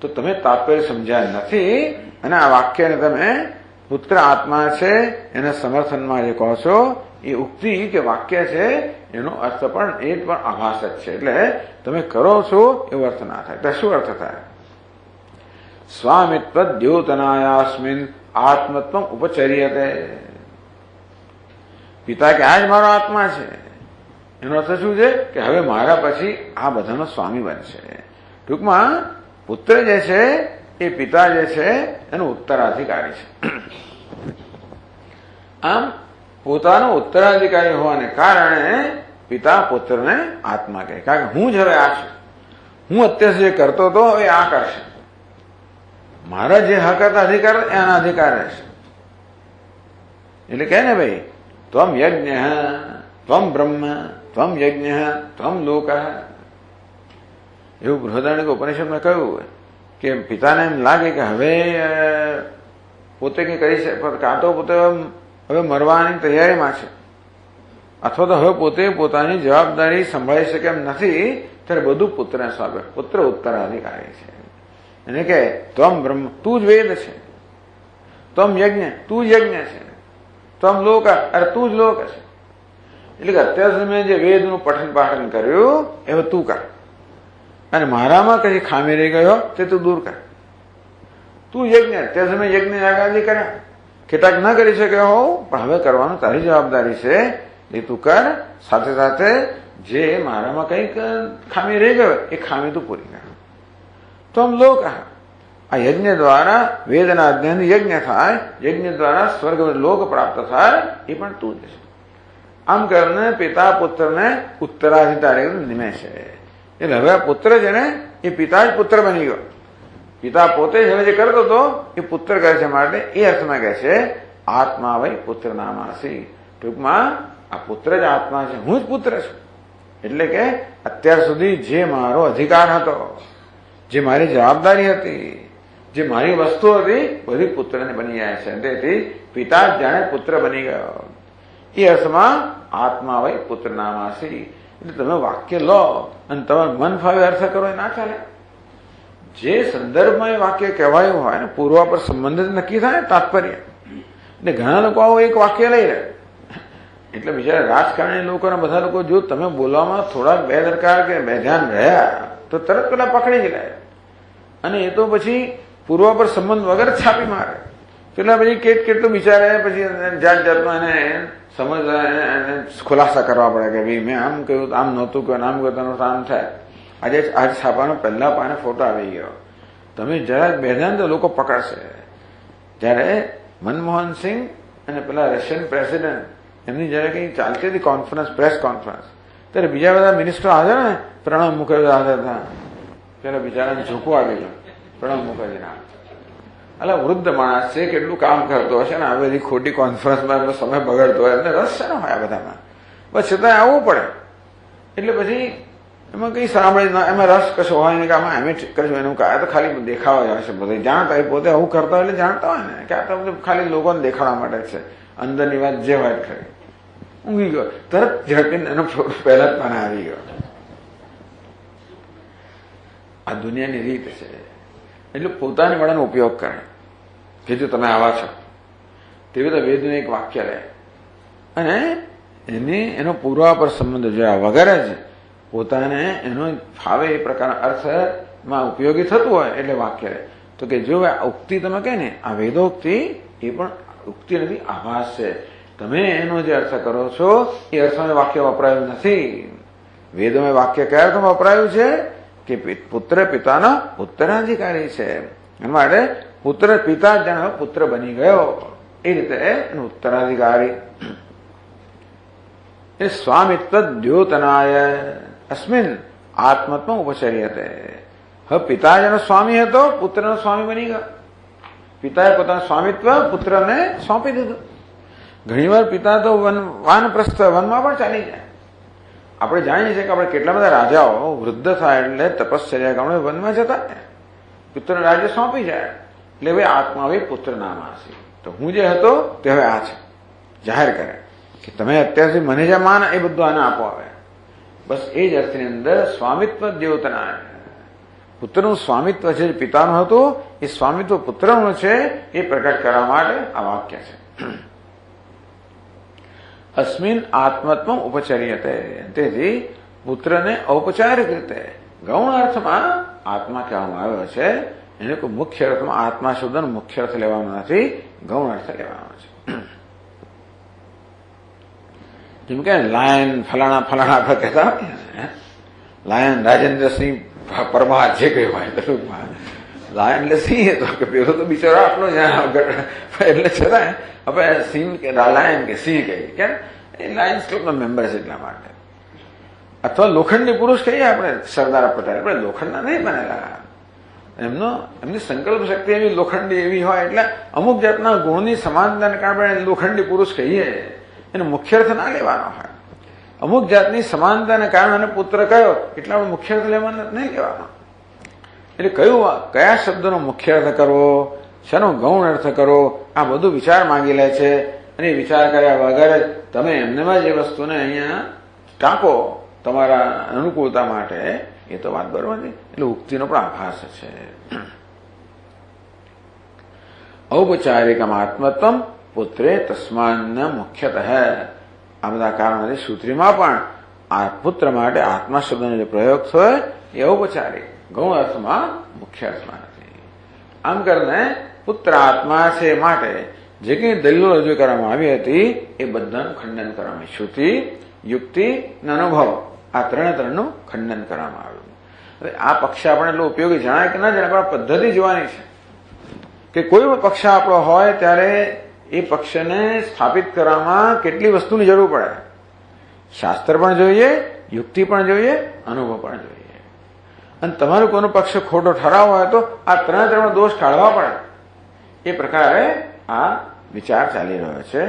તો તમે તાત્પર્ય સમજ્યા નથી અને આ વાક્યને તમે પુત્ર આત્મા છે એના સમર્થનમાં જે કહો છો એ ઉક્તિ કે વાક્ય છે એનો અર્થ પણ એ પણ આભાસ જ છે. એટલે તમે કરો છો એવો અર્થ ના થાય. તો શું અર્થ થાય? સ્વામિત્વ દ્યોતનાયાસ્મિન આત્મત્વ ઉપચર્યતે. પિતા કે આ જ મારો આત્મા છે, એનો અર્થ શું છે કે હવે મારા પછી આ બધાનો સ્વામી બનશે. ટૂંકમાં પુત્ર જે છે એ પિતા જે છે એનો ઉત્તરાધિકારી છે. આમ પોતાનો ઉત્તરાધિકારી હોવાને કારણે પિતા પુત્રને આત્મા કહે. કારણ કે હું જ હવે આ છું, હું અત્યાર જે કરતો હતો હવે આ કરશે. મારા જે હક હતા અધિકાર એના અધિકાર રહેશે. એટલે કહે ને ભાઈ, ત્વમ યજ્ઞ ત્વમ બ્રહ્મ ત્વમ યજ્ઞ ત્વમ લોક. એવું બૃહદારણ્યક ઉપનિષદમાં કહ્યું હોય કે પિતાને એમ લાગે કે હવે પોતે કઈ કરી શકે, કાં તો પોતે હવે મરવાની તૈયારીમાં છે અથવા તો હવે પોતે પોતાની જવાબદારી સંભાળી શકે એમ નથી, ત્યારે બધું પુત્રને સોંપે. પુત્ર ઉત્તરાધિકારી છે. એને કે ત્વમ બ્રહ્મ, તું જ વેદ છે, ત્વમ યજ્ઞ, તું જ યજ્ઞ છે, ત્વમ લોક, અરે તું જ લોક છે. એટલે કે અત્યાર સુધી મેં જે વેદનું પઠન પાઠન કર્યું એ તું કર, અને મારામાં કઈ ખામી રહી ગયો તે તું દૂર કર. તું યજ્ઞ, અત્યાર સુધી યજ્ઞ યાગાદી કર્યા, કેટલાક ન કરી શક્યો હોઉં, પણ હવે કરવાનું તારી જવાબદારી છે, એ તું કર. સાથે સાથે જે મારામાં કઈક ખામી રહી ગયો એ ખામી તું પૂરી કર. તો આમ લોક, આ યજ્ઞ દ્વારા વેદના અધ્યયન યજ્ઞ થાય, યજ્ઞ દ્વારા સ્વર્ગ લોક પ્રાપ્ત થાય, એ પણ તું જ છે. આમ કરીને પિતા પુત્રને ઉત્તરાધિકારી નિમે છે. એટલે હવે આ પુત્ર છે ને એ પિતા જ પુત્ર બની ગયો. પિતા પોતે જ હવે જે કરતો હતો એ પુત્ર કરે છે, માટે એ અર્થમાં કહે છે આત્મા વય પુત્ર નામાસી. ટૂંકમાં આ પુત્ર જ આત્મા છે, હું જ પુત્ર છું. એટલે કે અત્યાર સુધી જે મારો અધિકાર હતો, જે મારી જવાબદારી હતી, જે મારી વસ્તુ હતી, બધી પુત્રને બની જાય છે. તેથી પિતા જ જાણે પુત્ર બની ગયો. એ અર્થમાં આત્મા વય પુત્ર નામાસી. એટલે તમે વાક્ય લો અને તમે મન ફાવે અર્થ કરો એ ના ચાલે. જે સંદર્ભમાં એ વાક્ય કહેવાયું હોય ને પૂર્વાપર સંબંધિત નક્કી થાય તાત્પર્ય. એટલે ઘણા લોકો આવું એક વાક્ય લઈ રહે. એટલે બિચારા રાજકારણી લોકોને બધા લોકો જો તમે બોલવામાં થોડાક બેદરકાર કે બેધ્યાન રહ્યા તો તરત પેલા પકડી જ લે, અને એ તો પછી પૂર્વાપર સંબંધ વગર છાપી મારે. પેલા પછી કેટલું બિચારે પછી જાત જાતનો એને સમજ ખુલાસા કરવા પડે કે ભાઈ મેં આમ કહ્યું, આમ નહોતું કહ્યું, આમ કહ્યું, આમ થાય. આજે છાપાનો પહેલા પાને ફોટો આવી ગયો. તમે જરાક બેધ્યાન તો લોકો પકડશે. જયારે મનમોહન સિંહ અને પેલા રશિયન પ્રેસિડેન્ટ એમની જયારે કઈ ચાલતી હતી કોન્ફરન્સ, પ્રેસ કોન્ફરન્સ, ત્યારે બીજા બધા મિનિસ્ટરો હાજર ને, પ્રણવ મુખર્જી હાજર હતા. પેલા બિચારાને ઝૂકવું આવી ગયું પ્રણવ મુખર્જીના. એટલે વૃદ્ધ માણસ છે, કેટલું કામ કરતો હશે ને, આ બધી ખોટી કોન્ફરન્સમાં એમનો સમય બગડતો હોય, એમને રસ છે ને હોય આ બધામાં, બસ છતાં આવવું પડે. એટલે પછી એમાં કઈ સાંભળે એમાં રસ કશો હોય ને કે આમાં એમ કરશું એનું આ તો ખાલી દેખાવા જ હશે. બધા જાણતા હોય, પોતે આવું કરતા હોય એટલે જાણતા હોય ને કે આ તો ખાલી લોકોને દેખાડવા માટે છે, અંદરની વાત જે વાત કરી. ઊંઘી ગયો, તરત ઝડપીને એનો પહેલા જ પાને આવી ગયો. આ દુનિયાની રીત છે. એટલે પોતાની વડાનો ઉપયોગ કરે કે જો તમે આવા છો. તેવી તો વેદનું એક વાક્ય લે અને એનો પૂર્વાપર સંબંધ જોયા વગર જ પોતાને એનો ફાવે એ પ્રકારના અર્થમાં ઉપયોગી થતું હોય એટલે વાક્ય લે. તો કે જો આ ઉક્તિ તમે કહે ને આ વેદોક્તિ એ પણ ઉક્તિ નથી, આભાસ છે. તમે એનો જે અર્થ કરો છો એ અર્થમાં વાક્ય વપરાયું નથી. વેદોમાં વાક્ય કયા અર્થમાં વપરાયું છે કે પુત્ર પિતાનો ઉત્તરાધિકારી છે. એના માટે પુત્ર પિતા જાણે પુત્ર બની ગયો, એ રીતે એનો ઉત્તરાધિકારી. એ સ્વામિત્વ દ્યોતનાય અસ્મિન આત્મત્વ ઉપચર્યતે. હવે પિતા જેનો સ્વામી હતો પુત્રનો સ્વામી બની ગયો. પિતાએ પોતાનું સ્વામિત્વ પુત્રને સોંપી દીધું. ઘણીવાર પિતા તો વાનપ્રસ્થ વનમાં પણ ચાલી જાય. આપણે જાણીએ છીએ કે આપણે કેટલા બધા રાજાઓ વૃદ્ધ થાય એટલે તપશ્ચર્યા કારણે વનમાં જતા પુત્ર રાજ્ય સોંપી જાય એટલે હવે આત્મા હવે પુત્ર નામ હશે. તો હું જે હતો તે હવે આ છે જાહેર કરે કે તમે અત્યારથી મને જે માન એ બધું આને આપો. આવે બસ એ જ અર્થની અંદર સ્વામિત્વ દ્યોતના પુત્રનું સ્વામિત્વ છે પિતાનું હતું એ સ્વામિત્વ પુત્રનું છે એ પ્રકટ કરવા માટે આ વાક્ય છે. અસ્મિન આત્મત્વ ઉપચર્યતે. તેથી પુત્રને ઔપચારિક રીતે ગૌણ અર્થમાં આત્મા કહેવામાં આવ્યો છે. એને કોઈ મુખ્ય અર્થમાં આત્મા શબ્દનો મુખ્ય અર્થ લેવાનો નથી, ગૌણ અર્થ લેવાનો છે. જેમ કે લાયન ફલાણા ફલાણા આપણે કહેતા હોય લાયન રાજેન્દ્રસિંહ પરમાર જે કહ્યું હોય તો લાયન એટલે સિંહ હતો કે પેલો તો બિચારો આટલો એટલે છતાં હવે સિંહ કે લાયન કે સિંહ કહીએ કેમ એ લાયન્સ ક્લબનો મેમ્બર છે એટલા માટે. અથવા લોખંડી પુરુષ કહીએ આપણે સરદાર પટેલ આપણે લોખંડના નહીં બનેલા. એમની સંકલ્પ શક્તિ એવી લોખંડી એવી હોય એટલે અમુક જાતના ગુણની સમાનતાને કારણે લોખંડી પુરુષ કહીએ એનો મુખ્ય અર્થ ના લેવાનો હોય. અમુક જાતની સમાનતાને કારણે પુત્ર કયો એટલા આપણે મુખ્ય અર્થ લેવાનો નહીં લેવાનો. એટલે કયા શબ્દનો મુખ્ય અર્થ કરવો, શેનો ગૌણ અર્થ કરવો, આ બધું વિચાર માંગી લે છે. અને વિચાર કર્યા વગર તમે એમનેમાં જે વસ્તુને અહીંયા ટાંકો તમારા અનુકૂળતા માટે એ તો વાત બરોબર નથી. એટલે ઉક્તિનો પણ આભાસ છે. ઔપચારિકમ આત્મત્વમ પુત્રે તસ્માન મુખ્યતઃ. આ બધા કારણોથી સૂત્રીમાં પણ આ પુત્ર માટે આત્મા શબ્દનો જે પ્રયોગ થયો એ ઔપચારિક ગૌણ અર્થમાં મુખ્ય અર્થમાં નથી. આમ કરીને પુત્ર આત્મા છે માટે જે કંઈ દલીલો રજૂ કરવામાં આવી હતી એ બધાનું ખંડન કરવામાં આવ્યું. શ્રુતિ, યુક્તિ અને અનુભવ આ ત્રણનું ખંડન કરવામાં આવ્યું. હવે આ પક્ષ આપણે એટલો ઉપયોગી જણાય કે ના જણાય પણ પદ્ધતિ જોવાની છે કે કોઈ પણ પક્ષ આપણો હોય ત્યારે એ પક્ષને સ્થાપિત કરવામાં કેટલી વસ્તુની જરૂર પડે. શાસ્ત્ર પણ જોઈએ, યુક્તિ પણ જોઈએ, અનુભવ પણ જોઈએ. અને તમારો કોઈનો પક્ષ ખોટો ઠરાવ હોય તો આ ત્રણ દોષ કાઢવા પડે. એ પ્રકારે આ વિચાર ચાલી રહ્યો છે.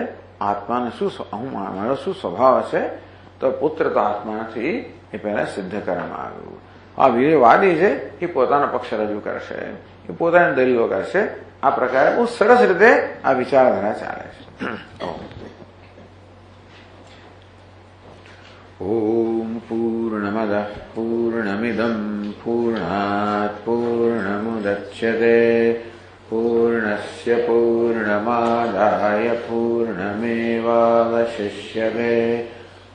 આત્માને મારો શું સ્વભાવ હશે તો પુત્ર તો આત્માથી એ પહેલા સિદ્ધ કરવામાં આવ્યું. આ વિવેકવાદી છે એ પોતાનો પક્ષ રજૂ કરશે, એ પોતાની દલીલો કરશે. આ પ્રકારે બહુ સરસ રીતે આ વિચારધારા ચાલે છે. ઓમ પૂર્ણમદ પૂર્ણમિદમ પૂર્ણાત પૂર્ણમુદચ્યતે પૂર્ણસ્ય પૂર્ણમાદાય પૂર્ણમેવાવશિષ્યતે.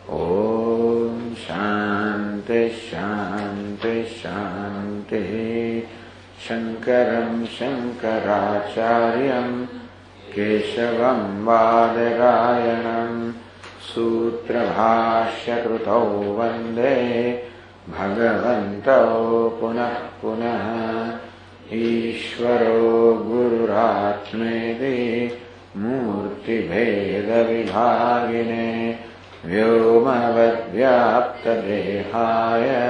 ઓમ શાંતિ શાંતિ શાંતિ. શંકરં શંકરાચાર્યં કેશવં બાદરાયણં સૂત્રભાષ્યકૃતૌ વંદે ભગવन्तौ પુનઃ પુનઃ. ઈશ્વરો ગુરુરાત્મેતિ મૂર્તિભેદવિભાગિને વ્યોમવદ્વ્યાપ્તદેહાય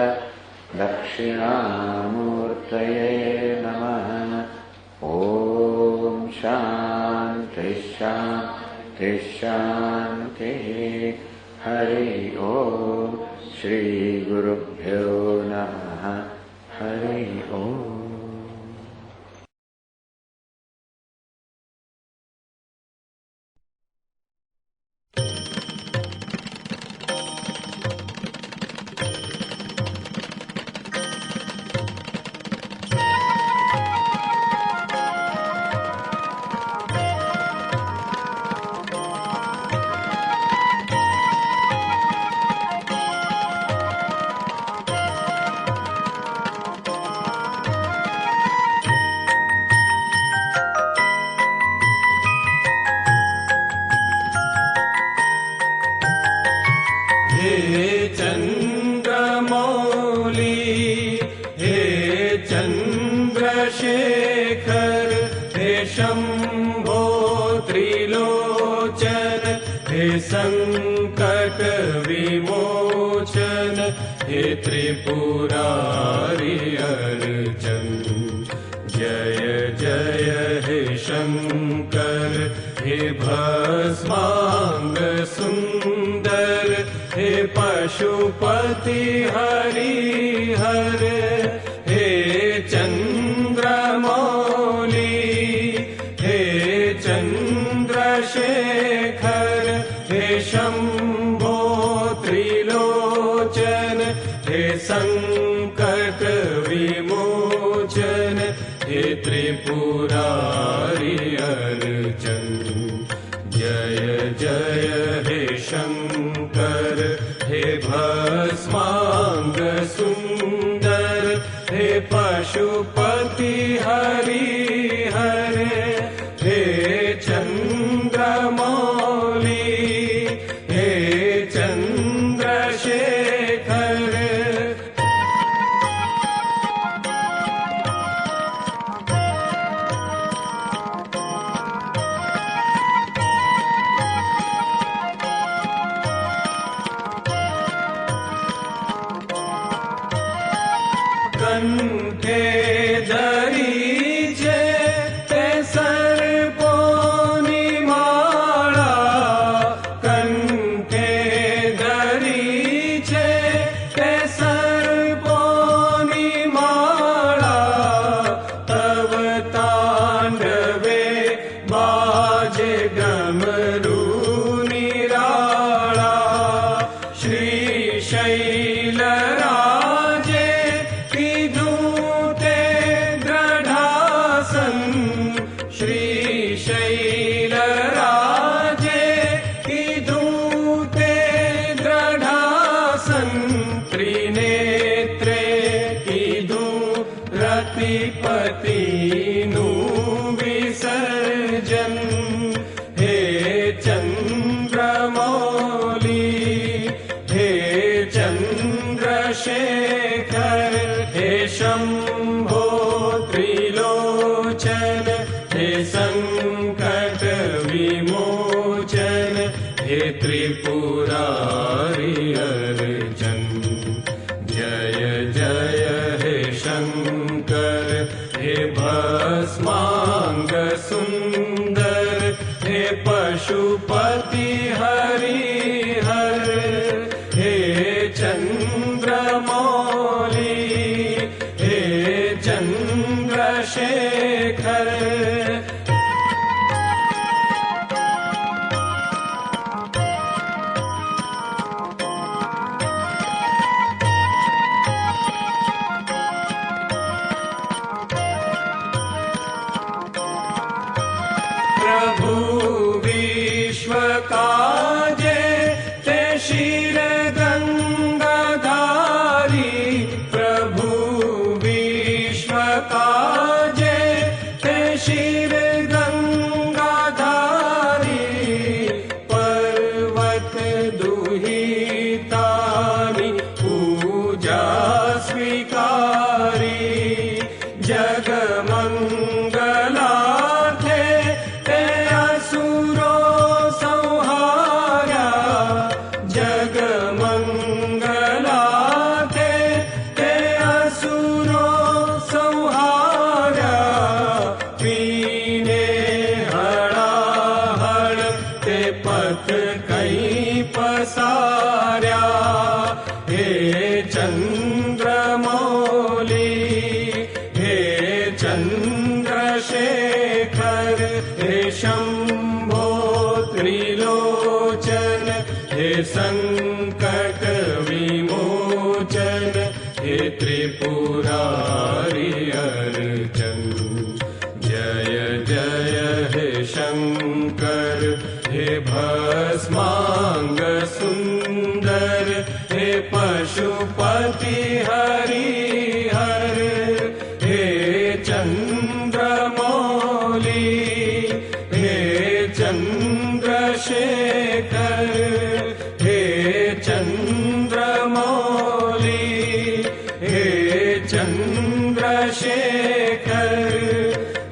દક્ષિણામૂર્તયે નમઃ. ઓમ શાંતિ શાંતિ શાંતિ. હરિ ઓમ. શ્રી ગુરુભ્યો નમઃ. હરિ ઓમ. संकट त्रिपुरारि अर्चन। जय जय हे शंकर, हे भस्मांग सुंदर, हे पशुपति हरिहर, हे चंद्रमौली, हे चंद्रशेखर, हे शंभो त्रिलोचन, हे संकट विमोचन, हे त्रिपुरारि अर्चन। जय जय हे शंकर, हे भस्मांग सुंदर, हे पशुपति हरिहर, हे चंद्रमौली, हे चंद्रशेखर। कंठे धरीचे ते सर्पोनी माळा, कंठे धरीचे ते सर्पोनी माळा, तव तांडवे बाजे डमरू निराळा। श्रीशैल राजे विधूते दृढासन, श्रीशैल राजे विधूते दृढासन, त्रिनेत्रे विधू रतिपति नु विसर्जन। हे चंद्रमौली, हे चंद्रशेखर, हे शंभो त्रिलोचन, हे संकट विमोचन, हे त्रिपुरारि अर्चन। जय जय हे शंकर, हे भस्मांग सुंदर, हे पशुपति हरिहर, हे चंद्रमौली, हे चंद्रशेखर। प्रभु विश्व काजे ते शिर गंगाधारी, प्रभु विश्व काजे ते शिर गंगाधारी। पर्वत दुहितानि पूजा स्वीकारी, जगमंगलार्थे ते असुरो संहार्या, जगमंगलार्थे ते असुरो संहार्या। पीने हळाहळ ते पथ कई पसार्या, हे चंद्रमौली, हे चंद्रशेखर, हे शंभो त्रिलोचन, हे संकट विमोचन, हे त्रिपुरारि अर्चन। जय जय हे शंकर, हे भस्मांग सुंदर, हे पशुपति हरिहर, हे चंद्रमौली, हे चंद्रशेखर, हे चंद्रमौली, हे चंद्रशेखर,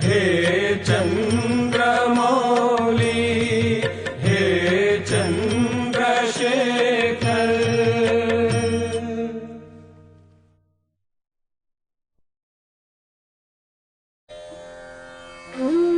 हे चंद्रमौली, हे चंद्रशेखर। હે